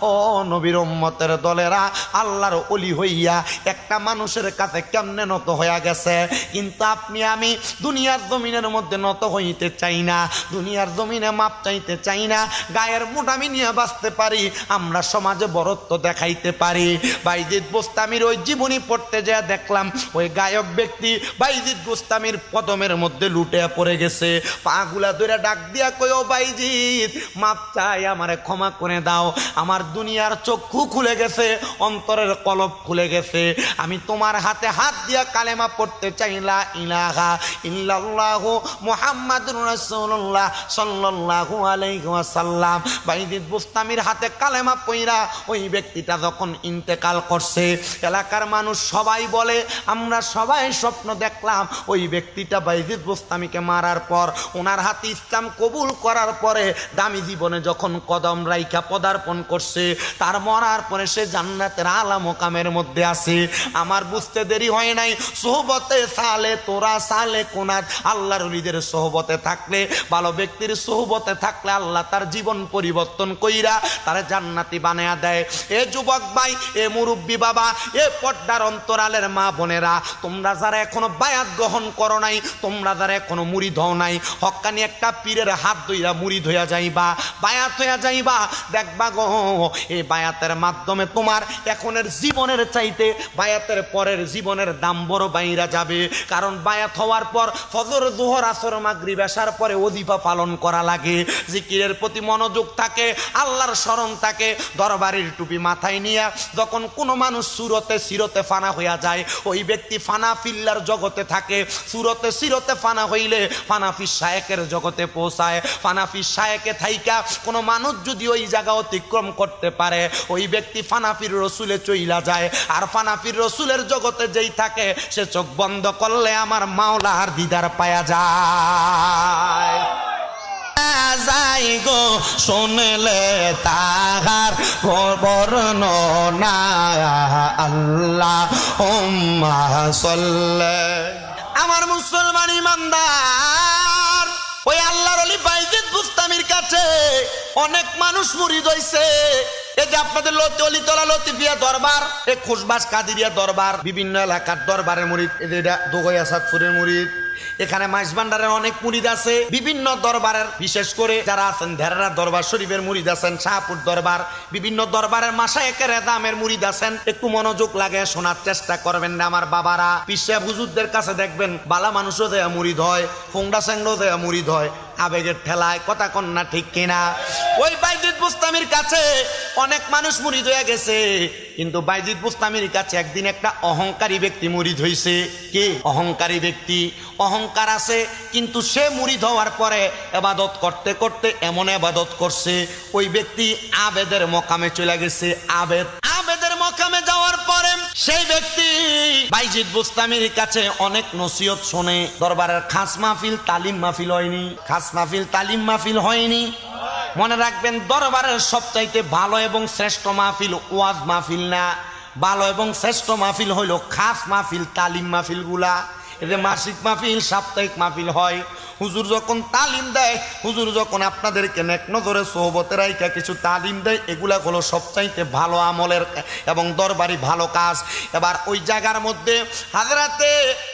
ও নবীর উম্মতের দলেরা, আল্লাহর ওলি হইয়া একটা মানুষের কাছে কেমনে নত হইয়া গেছে। কিন্তু আপনি আমি দুনিয়ার জমিনের মধ্যে নত হইতে চাই না, দুনিয়ার জমিনে মাপ চাইতে চাই না। গায়ের মোটামি নিয়ে বাঁচতে পারি, আমরা সমাজে বরত্ব দেখাইতে পারি। বাইজিদ বোস্তামির ওই জীবনী পড়তে যেয়ে দেখলাম ওই গায়ক ব্যক্তি বাইজিদ বোস্তামির কদমের মধ্যে লুটে পড়ে গেছে, পাগুলা ধরে ডাক দিয়া কই, ও বাইজিদ মাপ চাই, আমারে ক্ষমা করে দাও। আমার দুনিয়ার চক্ষু খুলে গেছে, অন্তরের কলব খুলে গেছে। আমি তোমার হাতে হাত দিয়া কালেমা পড়তে চাই, লা ইলাহা ইল্লাল্লাহু মুহাম্মাদুর রাসূলুল্লাহ সাল্লাল্লাহু আলাইহি ওয়াসাল্লাম। বাইজিদ বোস্তামির হাতে কালেমা পইরা ওই ব্যক্তিটা যখন ইন্তেকাল করছে, এলাকার মানুষ সবাই বলে, আমরা সবাই স্বপ্ন দেখলাম ওই ব্যক্তিটা বাইজিদ বোস্তামিকে মারার পর, ওনার হাতে ইসলাম কবুল করার পরে দামি জীবনে যখন কদম রাইখা পদার্পণ করছে, তার মরার পরে সে জান্নাতের আলা মোকামের মধ্যে আছে। আমার বুঝতে দেরি হয় নাই, সোহবতে সালে তোরা সালে কোনাত, আল্লাহর ওলিদের সোহবতে থাকলে, ভালো ব্যক্তির সোহবতে থাকলে আল্লাহ তার জীবন পরিবর্তন কইরা তার জান্নাতি বানায়া দেয়। এ যুবক ভাই, এ মুরব্বী বাবা, এ পর্দার অন্তরালের মা বোনেরা, তোমরা যারা এখনো বায়াত গ্রহণ করো নাই, তোমরা যারা এখনো মুরিদ হও নাই, হক্কানি একটা পীরের হাত ধইরা মুরিদ হইয়া যাইবা, বায়াত হইয়া যাইবা। দেখবা গো, এই বায়াতের মাধ্যমে তোমার এখনের জীবনের চাইতে বায়াতের পরের জীবনের দাম বড় বাইরা যাবে। কারণ বায়াত হওয়ার পর ফজর, জোহর, আসর, মাগরিব, এশার পরে ওজিফা পালন করা লাগে, জিকিরের প্রতি মনোযোগ থাকে, আল্লাহর স্মরণ থাকে। দরবারের টুপি মাথায় নিয়ে যখন কোনো মানুষ সুরতে সিরতে ফানা হইয়া যায়, ওই ব্যক্তি ফানা ফিল্লার জগতে থাকে। সুরতে সিরতে ফানা হইলে ফানাফি শায়েকের জগতে পৌঁছায়। ফানাফি শায়েকে থাইকা কোনো মানুষ যদি ওই জায়গা অতিক্রম করতে পারে, ওই ব্যক্তি ফানাফির রসুলে চইলা যায়। আর ফানাফির রসুলের জগতে যেই থাকে, সে চোখ বন্ধ করলে আমার মাওলার দিদার পায়া যায়। যাই গো শুনলে তাহার বর্ণনা, আল্লাহুম্মা সাল্লি। আমার মুসলমান ইমানদার, ওই আল্লাহর ওলি বাইজিদ বুস্তামির কাছে অনেক মানুষ মুরিদ হইছে। এই যে আপনাদের অলিতলা লতিফিয়া দরবার, এই খুশবাস কাদিরিয়া দরবার, বিভিন্ন এলাকার দরবারের মুরিদ, এটা দোগয়া সাতপুরের মুরিদ, এখানে মাইজবান্ডারের অনেক মুরিদ আছে। বিভিন্ন দরবারের, বিশেষ করে যারা আছেন ধেরারা দরবার শরীফের মুরিদ আছেন, শাহপুর দরবার, বিভিন্ন দরবারের মাশায়েখের এদামের মুরিদ আছেন। একটু মনোযোগ লাগে শোনার চেষ্টা করবেন না আমার বাবারা। পিসা হুজুরদের কাছে দেখবেন বালা মানুষও দেয়া মুরিদ হয়, ফোংডা স্যাংডো দেয়া মুরিদ হয়, আবেগের ঠেলায়, কথা কন্যা ঠিক কিনা? ওই বাইজিদ বুস্তামির কাছে অনেক মানুষ মুরিদ হয়ে গেছে, কিন্তু বাইজিদ বুস্তামির কাছে একদিন একটা অহংকারী ব্যক্তি মুরিদ হইছে। কি অহংকারী ব্যক্তি? অহংকার আছে, কিন্তু সে মুরিদ হওয়ার পরে ইবাদত করতে করতে এমন ইবাদত করছে, ওই ব্যক্তি আবেদের মকামে চলে গেছে। আবেদের মকামে যাওয়ার পরে সেই ব্যক্তি বাইজিদ বুস্তামির কাছে অনেক নসিহত শোনে। দরবারের খাস মাহফিল, তালিম মাহফিল হয়নি, খাস মাহফিল, তালিম মাহফিল হয়নি। মনে রাখবেন, দরবারের সবচাইতে ভালো এবং শ্রেষ্ঠ মাহফিল ওয়াজ মাহফিল না, ভালো এবং শ্রেষ্ঠ মাহফিল হইল খাস মাহফিল, তালিম মাহফিল গুলা। এদের মাসিক মাহফিল, সাপ্তাহিক মাহফিল হয়। হুজুর যখন তালিম দেয়, হুজুর যখন আপনাদেরকে নেক নজরে সোহবতে রাইখা কিছু তালিম দেয়, এগুলা হলো সবচাইতে ভালো আমলের এবং দরবারি ভালো কাজ। এবার ওই জায়গার মধ্যে হাজরাতে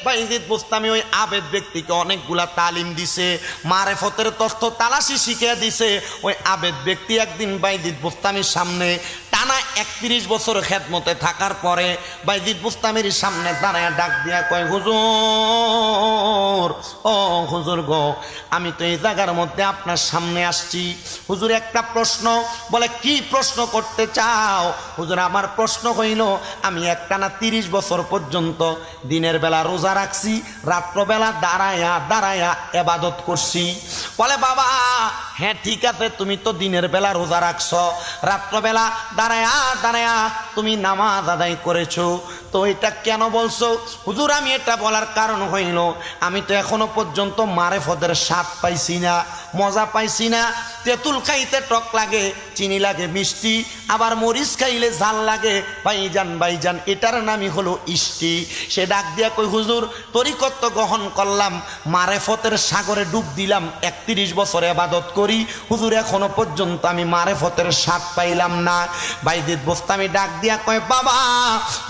বাইজিদ বুস্তামি ওই আবেদ ব্যক্তিকে অনেকগুলা তালিম দিছে, মারেফতের তথ্য তালাশি শিখিয়ে দিছে। ওই আবেদ ব্যক্তি একদিন বাইজিদ বুস্তামির সামনে টানা 31 বছর খেদমতে থাকার পরে বাইজিদ বুস্তামির সামনে দাঁড়ায় ডাক দিয়া কয়, হুজুর, ও হুজুর গো, গো, আমি তো এই জায়গার মধ্যে আপনার সামনে আসছি, হুজুর একটা প্রশ্ন। বলে কি প্রশ্ন করতে চাও? হুজুর আমার প্রশ্ন হইল, আমি একটানা 30 বছর পর্যন্ত দিনের বেলা রোজা রাখছি, রাত্রবেলা দাঁড়ায়া দাঁড়ায়া ইবাদত করছি। বলে বাবা হ্যাঁ ঠিক আছে, তুমি তো দিনের বেলা রোজা রাখছো, রাত্রবেলা দাঁড়ায়া দাঁড়ায়া তুমি নামাজ আদায় করেছো, তো এটা কেন বলছো? হুজুর আমি এটা বলার কারণ হইল, আমি তো এখনো পর্যন্ত মারেফতের স্বাদ পাইছি না, মজা পাইছি না। তেঁতুল খাইতে টক লাগে, চিনি লাগে মিষ্টি, আবার মরিচ খাইলে ঝাল লাগে। ভাইজান ভাইজান এটার নামই হলো ইষ্টি। সে ডাক দিয়া কই হুজুর তরিকত তো গ্রহণ করলাম, মারেফতের সাগরে ডুব দিলাম, 31 বছর ইবাদত করি, হুজুর এখনো পর্যন্ত আমি মারেফতের স্বাদ পাইলাম না। বাইদিত বোস্তামি ডাক দিয়া কয় বাবা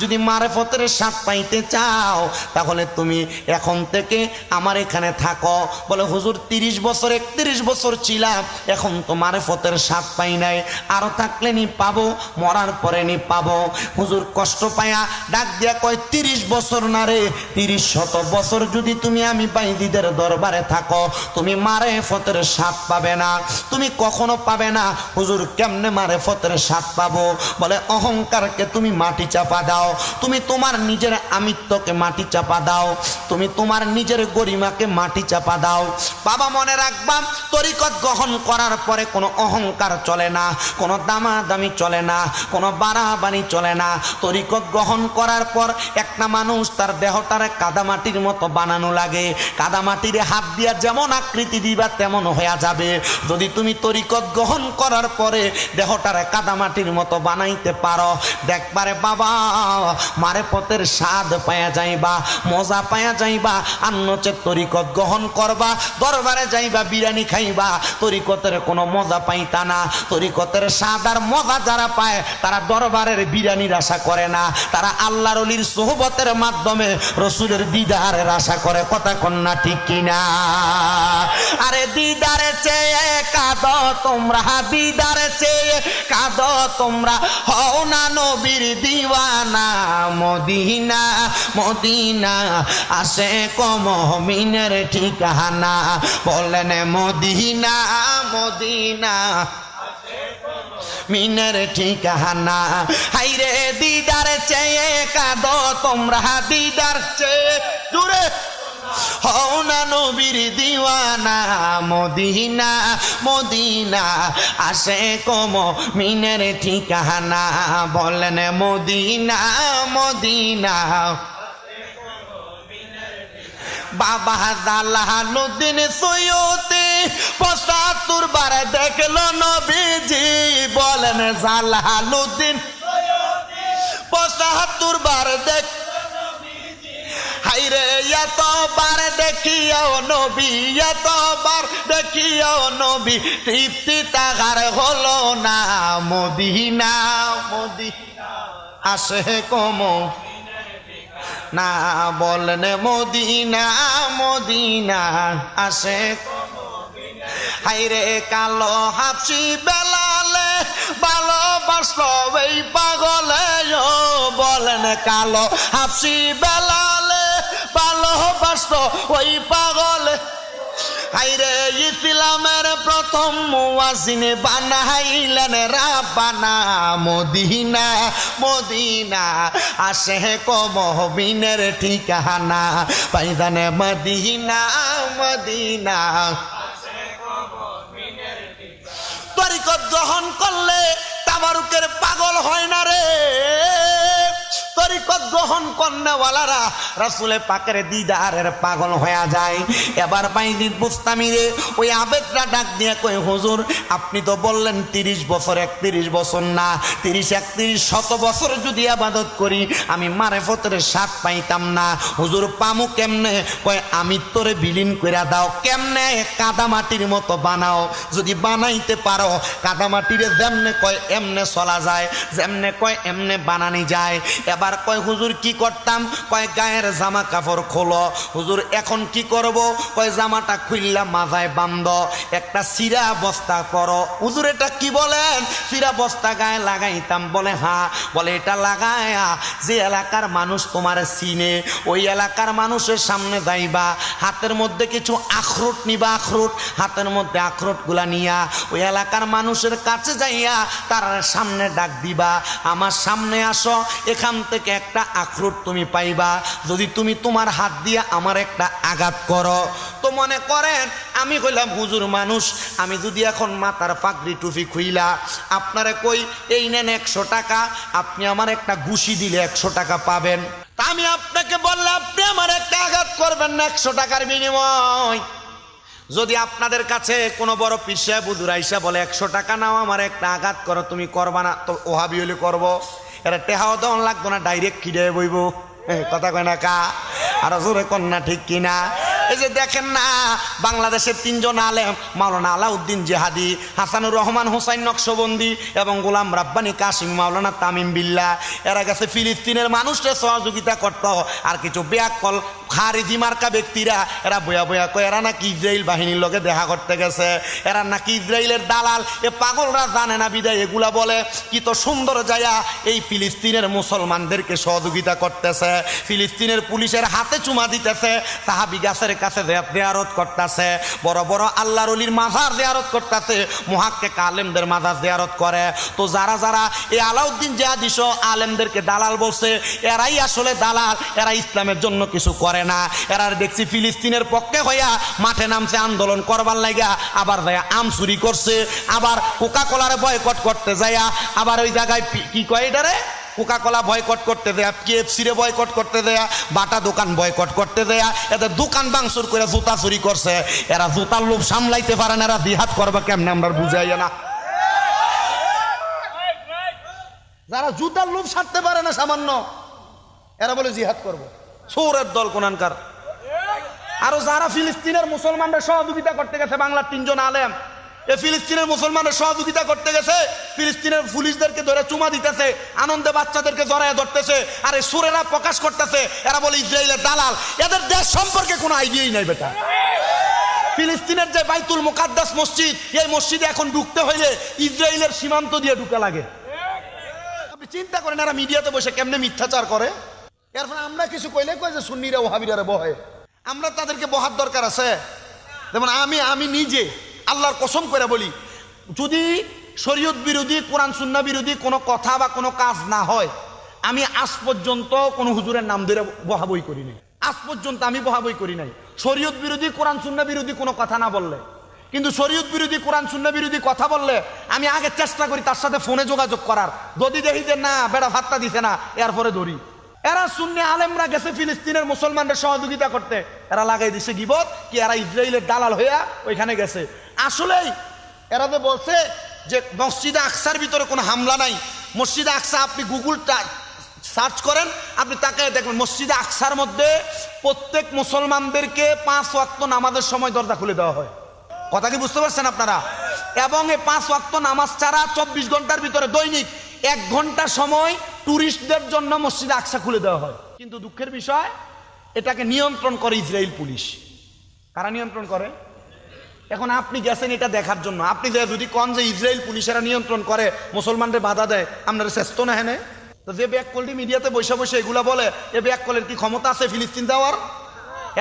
যদি মারেফতের স্বাদ পাইতে চাও তাহলে তুমি এখন থেকে আমার এখানে থাকো। বলে হুজুর 30 বছর 31 বছর ছিলাম, এখন তো মারেফতের স্বাদ পাই নাই, আরো থাকলে নি পাবো, মরার পরে নি পাবো। হুজুর কষ্ট পায়া ডাক দিয়া কয় 30 বছর না রে, 30 শত বছর যদি তুমি আমি বাইদিদের দরবারে থাকো তুমি মারেফতের স্বাদ পাবে না, তুমি কখনো পাবে না। হুজুর কেমনে মারেফতের স্বাদ পাবো? বলে অহংকারকে তুমি মাটি চাপা দাও, তুমি তোমার নিজের আমিত্বকে মাটি চাপা দাও, তুমি তোমার নিজের গরিমাকে মাটি চাপা দাও। বাবা মনে রাখবা, তরিকত গ্রহণ করার পরে কোনো অহংকার চলে না, কোনো দামাদামি চলে না, কোনো বাড়াবাড়ি চলে না। তরিকত গ্রহণ করার পর একটা মানুষ তার দেহটারে কাদামাটির মতো বানানো লাগে, কাদামাটির হাত দিয়া যেমন আকৃতি দিবা তেমন হয়ে যাবে। যদি তুমি তরিকত গ্রহণ করার পরে দেহটারে কাদামাটির মতো বানাইতে পারো, দেখবারে বাবা মারেফতের স্বাদ পায়া যাইবা, মজা পায়া যাইবা। আর নচেত তরিকত গ্রহণ করবা, দরবারে যাইবা বিরিয়ানি খাইবা, তরিকতের কোনো মজা পাইতা না। তরিকতের স্বাদ আর মজা যারা পায় তারা দরবারের বিরিয়ানির আশা করে না, তারা আল্লাহর ওলির সোহবতের মাধ্যমে রসুলের দিদারের আশা করে। কথা কন্যা ঠিক কিনা? আরে দিদারে চেয়ে কাঁদো তোমরা, দিদারে চেয়ে কাঁদো তোমরা, হও না নবীর দিওয়ানা। মদিনা মদিনা আসে মুমিনের ঠিকানা, বলেন মদিনা মদিনা মিনের ঠিকানা। হাইরে দিদার চেয়ে কাঁদো তোমরা, দিদার চেয়ে দূরে হও না নবীর দিওয়ানা। মদিনা মদিনা আসে মুমিনের ঠিকানা, বলেন মদিনা মদিনা। বাবা জালালুদ্দিন সৈয়দে 75 বার দেখলো নবীজি, বলেন জালালুদ্দিন 75 বার দেখ। হাইরে এতবার দেখিও নবী, এতবার দেখিও নবী, তৃপ্তি তাহার হলো না। মদিনা মদিনা আসে না, বলেন মদিনা মদিনা আসে। হাইরে কালো হাফসি বেলালে ভালোবাসলো এই পাগলে, বলেন কালো হাফসি বেলালে ভালোবাসলো ওই পাগলে। হাইরে ইসলামের প্রথম মুয়াজ্জিন বানাইলেন রাব্বানা। মদিনা মদিনা আসে মুমিনের ঠিকানা, পাইজানে মদিনা মদিনা। তরিকত গ্রহণ করলে তাবারুকের পাগল হয় না রে, তরিকত গ্রহণ করনেওয়ালারা রাসূলে পাকের দিদারের পাগল হয়ে যায়। এবার বাইজিদ বুস্তামি রে ওই আবেদরা ডাক দিয়ে কই হুজুর আপনি তো বললেন 30 বছর 31 বছর না, 30-31 শত বছর যদি ইবাদত করি আমি মারেফতের স্বাদ পাইতাম না। হুজুর পামু কেমনে? কয় আমি তোরে বিলীন কইরা দাও। কেমনে? কাদামাটির মতো বানাও, যদি বানাইতে পারো কাদামাটিরে যেমনে কয় এমনে চলা যায়, যেমনে কয় এমনে বানানি যায়। এবার এবার কয় হুজুর কি করতাম? কয় গায়ের জামা কাপড় খোলো। হুজুর এখন কি করব? কয় জামাটা খুললা মাথায় বান্ধ, একটা সিরা বস্তা পরো। হুজুর এটা কি বলেন? সিরা বস্তা গায়ে লাগাইতাম। বলে হ্যাঁ। বলে এটা লাগায়া যে এলাকার মানুষ তোমার চিনে ওই এলাকার মানুষের সামনে যাইবা, হাতের মধ্যে কিছু আখরোট নিবা, আখরোট হাতের মধ্যে আখরোট গুলা নিয়া ওই এলাকার মানুষের কাছে যাইয়া তার সামনে ডাক দিবা, আমার সামনে আসো, এখান থেকে একটা আখরোট তুমি পাইবা, যদি তুমি তোমার হাত দিয়ে আমার একটা আঘাত করো। তো মনে করেন আমি কইলাম হুজুর মানুষ, আমি যদি এখন মাথার পাগড়ি টুপি খুইলা আপনারে কই এই নেন 100 টাকা, আপনি আমার একটা ঘুষি দিলে 100 টাকা পাবেন, তা আমি আপনাকে বললাম আপনি আমার একটা আঘাত করবেন না 100 টাকার বিনিময়। যদি আপনাদের কাছে কোনো বড় পীর সাহেব হুজুর আইসা বলে 100 টাকা নাও আমার একটা আঘাত করো, তুমি করবা না? তো ওহাবি হলে করবো, এরা টেহাও দেওয়ান লাগতো না, ডাইরেক্ট খিদে বইব। কথা কয় না কা? আর জোরে কন্যা ঠিক কিনা? এই যে দেখেন না বাংলাদেশের 3 জন আলেম, মাওলানা আলাউদ্দিন জিহাদি, হাসানুর রহমান হোসাইন নকশবন্দি এবং গোলাম রাব্বানি কাশিম, মাওলানা তামিম বিল্লাহ, এরা গেছে ফিলিস্তিনের মানুষকে সহযোগিতা করত। আর কিছু বেয়াক্কল খারিজি মার্কা ব্যক্তিরা এরা বয়া বয়া কয় এরা নাকি ইসরায়েল বাহিনীর লগে দেখা করতে গেছে, এরা নাকি ইসরায়েলের দালাল। এ পাগলরা জানে না বিদায় এগুলা বলে। কি তো সুন্দর যায়া এই ফিলিস্তিনের মুসলমানদেরকে সহযোগিতা করতেছে, ফিলিস্তিনের পুলিশের হাতে চুমা দিতেছে, সাহাবী গাছের কাছে জিয়ারত করতেছে, বড় বড় আল্লাহর ওলির মাজার জিয়ারত করতেছে, মুহাক্কিক আলেমদের মাজার জিয়ারত করে। তো যারা যারা এই আলাউদ্দিন জিহাদি সহ আলেমদেরকে দালাল বলছে, এরাই আসলে দালাল, এরা ইসলামের জন্য কিছু করে না। এরা দেখছি ফিলিস্তিনের পক্ষে হইয়া মাঠে নামছে আন্দোলন করবার লাগা, আবার যায় আম চুরি করছে, আবার কোকা কোলারে বয়কট করতে যায়, আবার ওই জায়গায় কি কয় এটারে কোকা কোলা বয়কট করতে দেয়া, KFC রে বয়কট করতে দেয়া, বাটা দোকান বয়কট করতে দেয়া, এদের দোকান ভাঙচুর করে জুতা চুরি করছে। এরা জুতার লোভ সামলাইতে পারে না, এরা জিহাদ করবে কেমনে আমরা বুঝাই না। যারা জুতার লোভ ছাড়তে পারে না সামান্য, এরা বলে জিহাদ করবো, সৌরের দল কোনানকার। আরো যারা ফিলিস্তিনের মুসলমানদের সহযোগিতা করতে গেছে, বাংলার 3 জন আলেম এ ফিলিস্তিনের মুসলমানের সহযোগিতা করতে গেছে, ফিলিস্তিনের পুলিশদেরকে ধরে চুমা দিতেছে, আনন্দে বাচ্চাদেরকে জড়ায় ধরতেছে, আর এই সুরেরা প্রকাশ করতেছে এরা বলে ইসরায়েলের দালাল। এদের দেশ সম্পর্কে কোনো আইডিয়াই নাই বেটা। ফিলিস্তিনের যে বাইতুল মুকাদ্দাস মসজিদ, এই মসজিদে এখন ঢুকতে হইলে ইসরায়েলের সীমান্ত দিয়ে ঢুকা লাগে। আপনি চিন্তা করেন এরা মিডিয়াতে বসে কেমনে মিথ্যাচার করে। এরপর আমরা কিছু কইলে কই যে সুন্নিরা ওহাবিরা বহে, আমরা তাদেরকে বহার দরকার আছে। যেমন আমি নিজে আল্লাহর কসম করে বলি, যদি শরীয়ত বিরোধী কোরআন সুন্নাহ বিরোধী কোনো কথা বা কোনো কাজ না হয়, আমি আজ পর্যন্ত কোনো হুজুরের নাম ধরে বহাবই করি নাই। আজ পর্যন্ত আমি বহাবই করি নাই শরীয়ত বিরোধী কোরআন সুন্নাহ বিরোধী কোনো কথা না বললে। কিন্তু শরীয়ত বিরোধী কোরআন সুন্নাহ বিরোধী কথা বললে আমি আগে চেষ্টা করি তার সাথে ফোনে যোগাযোগ করার, যদি দেখি যে না বেটা ভাত্তা দিছে না, এরপরে ধরি। এরা সুন্নি আলেমরা গেছে ফিলিস্তিনের মুসলমানদের সহযোগিতা করতে, এরা লাগাই দিছে গিবত কি এরা ইসরায়েলের দালাল হইয়া ওইখানে গেছে। আসলেই এরা তো বলছে যে মসজিদে আকসার ভিতরে কোনো হামলা নাই। মসজিদে আকসা আপনি গুগলটা সার্চ করেন, আপনি তাকে দেখবেন মসজিদে আকসার মধ্যে প্রত্যেক মুসলমানদেরকে 5 ওয়াক্ত নামাজের সময় দরজা খুলে দেওয়া হয়। কথা কি বুঝতে পারছেন আপনারা? এবং এই 5 ওয়াক্ত নামাজ ছাড়া 24 ঘন্টার ভিতরে দৈনিক 1 ঘন্টা সময় টুরিস্টদের জন্য মসজিদে আকসা খুলে দেওয়া হয়। কিন্তু দুঃখের বিষয় এটাকে নিয়ন্ত্রণ করে ইসরায়েল পুলিশ। কারা নিয়ন্ত্রণ করে? এখন আপনি গেছেন এটা দেখার জন্য, আপনি যদি কন যে ইসরায়েল পুলিশেরা নিয়ন্ত্রণ করে, মুসলমানদের বাধা দেয়, আপনারা চেষ্টা না হেনে তো যে ব্যাক কলটি মিডিয়াতে বসে বসে এগুলা বলে, এ ব্যাক কলের কি ক্ষমতা আছে ফিলিস্তিন দেওয়ার?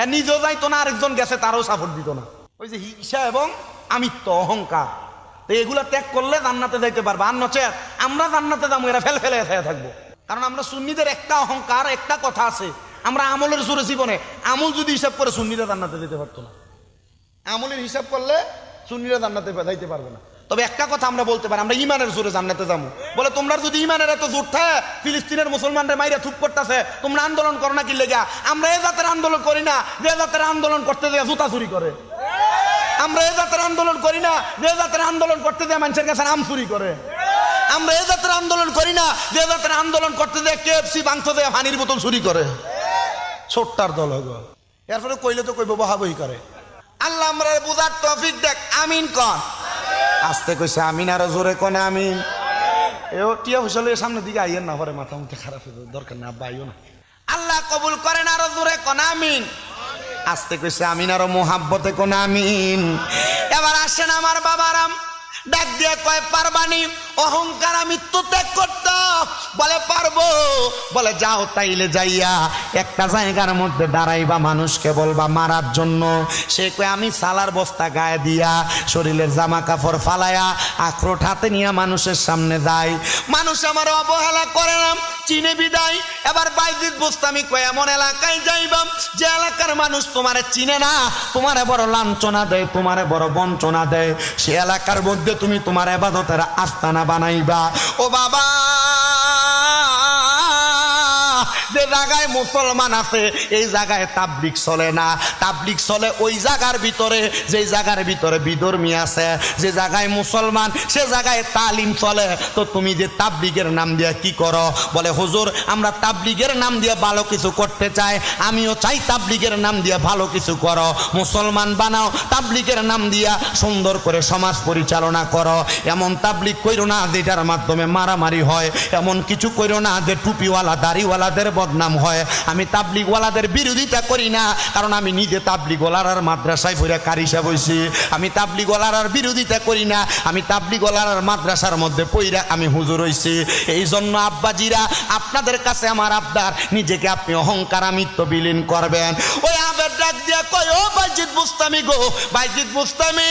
এর নিজেও যাইতো না, আরেকজন গেছে তারও সাপোর্ট দিত না। ওই যে হিংসা এবং আমিত্ব অহংকার, তো এগুলা ত্যাগ করলে জান্নাতে যাইতে পারবে। আর নচেত আমরা জান্নাতে যাবো, এরা ফেলে ফেলে থাকবো। কারণ আমরা সুন্নিদের একটা অহংকার, একটা কথা আছে, আমরা আমলের জোরে জীবনে আমল যদি হিসাব করে সুন্নিরা জান্নাতে যেতে পারতো না। আমলের হিসাব করলে সুন্নিরা জান্নাতে যাইতে পারবে না। তবে একটা কথা আমরা বলতে পারি, আমরা ইমানের জোরে জান্নাতে যাবো। বলে তোমরা যদি ইমানের এত জোর থাকে, ফিলিস্তিনের মুসলমানরা মাইরা থুপ করতেছে, তোমরা আন্দোলন করো না কি লেগা? আমরা এ জাতের আন্দোলন করি না যে জাতের আন্দোলন করতে যায় জুতা চুরি করে। আমরা এ জাতের আন্দোলন করি না যে জাতের আন্দোলন করতে যায় মানুষের কাছে আম চুরি করে। আমরা এ জাতের আন্দোলন করি না যে জাতের আন্দোলন করতে যায় KFC ভাঙতে দেয় পানির বোতল চুরি করে। ছোট্টার দল হইব, এরপরে কইলে তো কইব বহাবই করে। আল্লাহ আমরা বুঝার তৌফিক দেখ। আমিন কন। আস্তে কইছে আমিন, আরো জোরে কনে আমিন। এও টিয়া হুসলে সামনের দিকে আইয়েন না, পরে মাথা মুখে খারাপ হয়ে যাবে, দরকার না, আব্বা আইও না। আল্লাহ কবুল করেন, আরো জোরে কোন আমিন। আস্তে কইছে আমিন, আরো মোহাব্বতে কোন আমিন। এবার আসেন আমার বাবারাম, ডাক দিয়ে কয় পারবানি অহংকার মৃত্যু ত্যাগ করতে? বলে পারবো। বলে যাও তাইলে যাইয়া একটা জায়গার মধ্যে দাঁড়াইবা, মানুষকে বলবা মারার জন্য। সে কয় আমি সালার বস্তা গায়ে দিয়া শরীরের জামা কাপড় ফালায়া আখরোট হাতে নিয়ে মানুষের সামনে যাই, মানুষ আমার অবহেলা করে না, চিনে বিদায়। এবার বাইজিদ বুস্তামি কয় এমন এলাকায় যাইবাম যে এলাকার মানুষ তোমারে চিনে না, তোমারে বড় লাঞ্ছনা দেয়, তোমারে বড় বঞ্চনা দেয়, সে এলাকার মধ্যে তুমি তোমার ইবাদতের আস্তানা বানাইবা। ও বাবা, যে জায়গায় মুসলমান আছে এই জায়গায় তাবলিগ চলে না, তাবলিগ চলে ওই জায়গার ভিতরে যে জায়গার ভিতরে বিধর্মী আছে। যে জায়গায় মুসলমান সে জায়গায় তালিম চলে। তো তুমি যে তাবলিগের নাম দিয়ে কি করো? বলে হুজুর আমরা তাবলিগের নাম দিয়ে ভালো কিছু করতে চাই, আমিও চাই তাবলিগের নাম দিয়ে ভালো কিছু করো, মুসলমান বানাও, তাবলিগের নাম দিয়া সুন্দর করে সমাজ পরিচালনা করো। এমন তাবলিগ কইরো না যেটার মাধ্যমে মারামারি হয়, এমন কিছু কইরো না যে টুপিওয়ালা দাড়িওয়ালাদের বদনাম হয়। আমি তাবলিগওয়ালাদের বিরোধিতা করি না, কারণ আমি নিজে তাবলিগওয়ালার মাদ্রাসায় পড়ে কারি সাহেব হইছি। আমি তাবলিগওয়ালার বিরোধিতা করি না, আমি তাবলিগওয়ালার মাদ্রাসার মধ্যে পড়ে আমি হুজুর হইছি। এই জন্য আব্বাজিরা আপনাদের কাছে আমার আবদার, নিজেকে আপনি অহংকারামিত্ব বিলীন করবেন। ওই আবের ডাক দিয়া কয় ও বাইজিদ বুস্তামি গো, বাইজিদ বুস্তামি,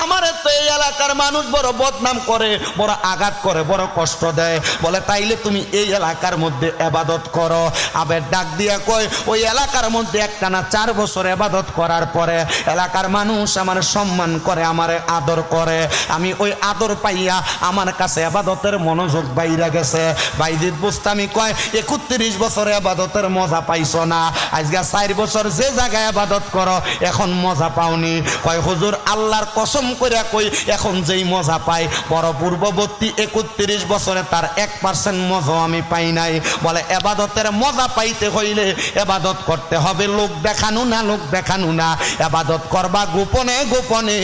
আমার তো এই এলাকার মানুষ বড় বদনাম করে, বড় আঘাত করে, বড় কষ্ট দেয়। বলে তাইলে তুমি এই এলাকার মধ্যে ইবাদত করো। আবের ডাক দিয়া কয় ওই এলাকার মধ্যে একটানা 4 বছর ইবাদত করার পরে এলাকার মানুষ আমার সম্মান করে, আমার আদর করে, আমি ওই আদর পাইয়া আমার কাছে ইবাদতের মনোযোগ বাইরা গেছে। বাইজিদ বুস্তামি কয় 31 বছর ইবাদতের মজা পাইছো না, আজকে 4 বছর যে জায়গায় ইবাদত করো এখন মজা পাওনি। কয় হুজুর আল্লাহর কসম কইরা কই এখন যেই মজা পাই বড় পূর্ববর্তী 31 বছরে তার 1% মজা আমি পাই নাই। বলে ইবাদতের মজা পাইতে হইলে ইবাদত করতে হবে লোক দেখানো না, লোক দেখানো না, ইবাদত করবা গোপনে গোপনে,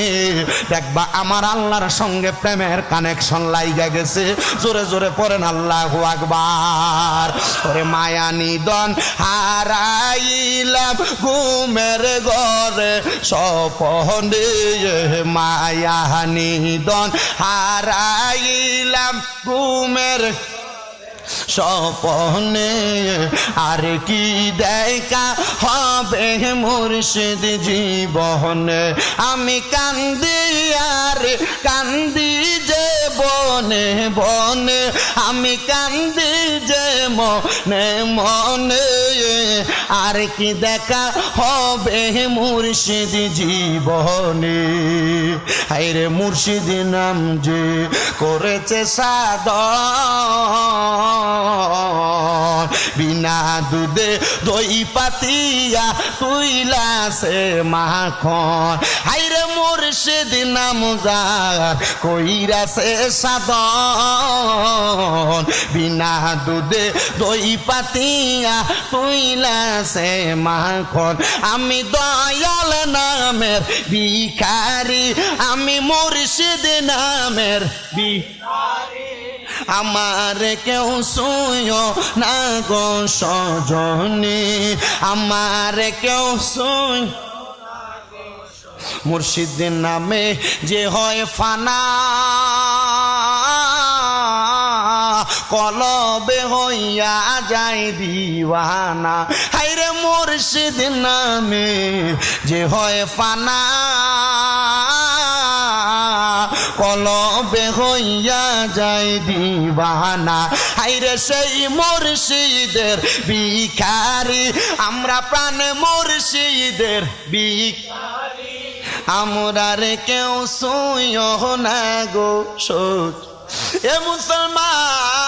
দেখবা আমার আল্লাহর সঙ্গে প্রেমের কানেকশন লাইগা গেছে। জোরে জোরে পড়েন আল্লাহু আকবার। ওরে মায়া নিদন হারাইলাম ঘুমের ঘরে স্বপনে, মায়া নিদন হারাইলাম ঘুমের স্বপনে, আর কি দেখা হবে মুর্শিদ জীবনে। আমি কান্দি আর কান্দি যে বনে বনে, আমি কান্দি যে মনে মনে, আর কি দেখা হবে মুর্শিদ জীবনে। হায়রে মুর্শিদ নাম যে করেছে সাধন, বিনা দুধে দই পাতিয়া তুইলাছে মাখন। হায়রে মুর্শিদ নাম যার কইরাছে সাধন, বিনা দুধে দই পাতিয়া তুইলাছে মাখন। আমি দয়াল নামের ভিখারি, আমি মুর্শিদ নামের ভিখারি, আমার কেউ শুয়ো না গো সজনী, আমার কেউ শুয়। মুর্শিদের নামে যে হয় ফানা, কলবে হইয়া যায় দিওয়ানা। হায়রে মুর্শিদ নামে যে হয় ফানা, কলবে হইয়া যায় দিওয়ানা। হায়রে সেই মুর্শিদের ভিখারি, আমরা প্রাণে মুর্শিদের ভিখারি, আমরা রে কেউ শুইও না গো সজ। এ মুসলমান,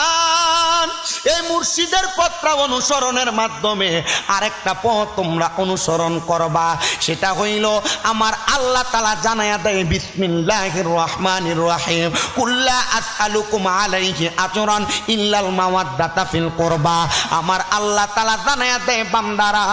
এই মুর্শিদের পথটা অনুসরণের মাধ্যমে আরেকটা পথ তোমরা অনুসরণ করবা, সেটা হইল আমার আল্লাহ তাআলা জানায়া দেয় বিসমিল্লাহির রহমানির রহিম কুল্লা আসআলুকুম আলাইহি আজরান ইল্লাল মাওয়াদ্দাতা ফিল কুরবা। আমার আল্লাহ তাআলা জানায়া দেয় বান্দারা,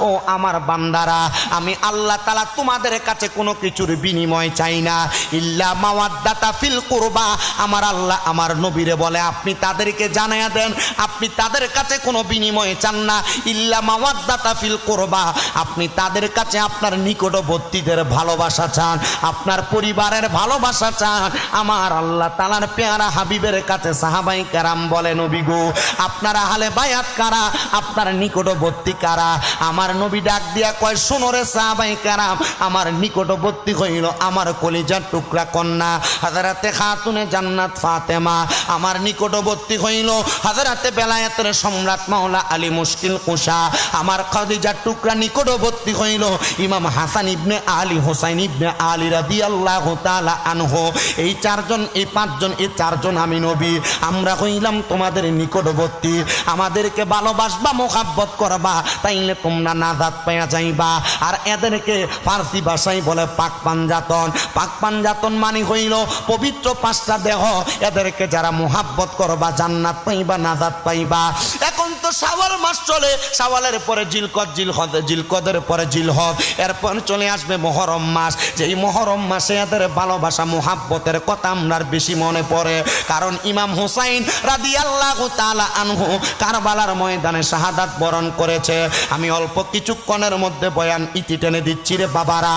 ও আমার বান্দারা, আমি আল্লাহ তাআলা তোমাদের কাছে কোনো কিছুর বিনিময় চাই না, ইল্লা মাওয়াদ্দাতা ফিল কুরবা। আমার আল্লাহ আমার নবীরে বলে আপনি তাদেরকে জানায়া দেন আপনি তাদের কাছে কোনো বিনিময় চান না, ইল্লা মাওয়াদ্দাতা ফিল কুরবা, আপনি তাদের কাছে আপনার নিকটবর্তীদের ভালোবাসা চান, আপনার পরিবারের ভালোবাসা চান। আমার আল্লাহ তাআলার পেয়ারা হাবিবের কাছে সাহাবায়ে কেরাম বলে নবী গো আপনারা হালে বায়াত কারা, আপনার নিকটবর্তী কারা? আমার নবী ডাক দিয়া কয় শোনো রে সাহাবায়ে কেরাম, আমার নিকটবর্তী হইল আমার কলিজার টুকরা কন্যা হযরতে খাতুনে জান্নাত ফাতেমা, আমার নিকটবর্তী হইল হযরতে বেলায়েতের সম্রাট মাওলা আলী মুশকিল কুশা, আমার খাদিজার টুকরা নিকটবর্তী হইল ইমাম হাসান ইবনে আলী হোসাইন ইবনে আলী রাদিয়াল্লাহু তাআলা আনহু। এই চারজন এই পাঁচজন এই চারজন আমি নবী আমরা হইলাম তোমাদের নিকটবর্তী, আমাদেরকে ভালোবাসবা মোহাব্বত করবা তাইলে তোমরা নাজাত পাইয়া যাইবা। আর এদেরকে ফার্সি ভাষায় বলে পাক পাঞ্জাতন। পাক পাঞ্জাতন মানে হইল পবিত্র পাঁচটা দেহ, এদেরকে যারা মোহাব্বত করবা জান্নাত পাইবা নাজাত পাইবা। এখন তো শাওয়াল মাস চলে, শাওয়ালের পরে জিলকদ, জিলকদের পরে জিলহজ, এরপর চলে আসবে মুহররম মাস। যেই মুহররম মাসে এদের ভালোবাসা মোহাব্বতের কথা আমরার বেশি মনে পড়ে, কারণ ইমাম হুসাইন রাদিয়াল্লাহু তাআলা আনহু কারবালার ময়দানে শাহাদাত বরণ করেছে। আমি অল্প কিছুক্ষণের মধ্যে বয়ান ইতি টেনে দিচ্ছি রে বাবারা।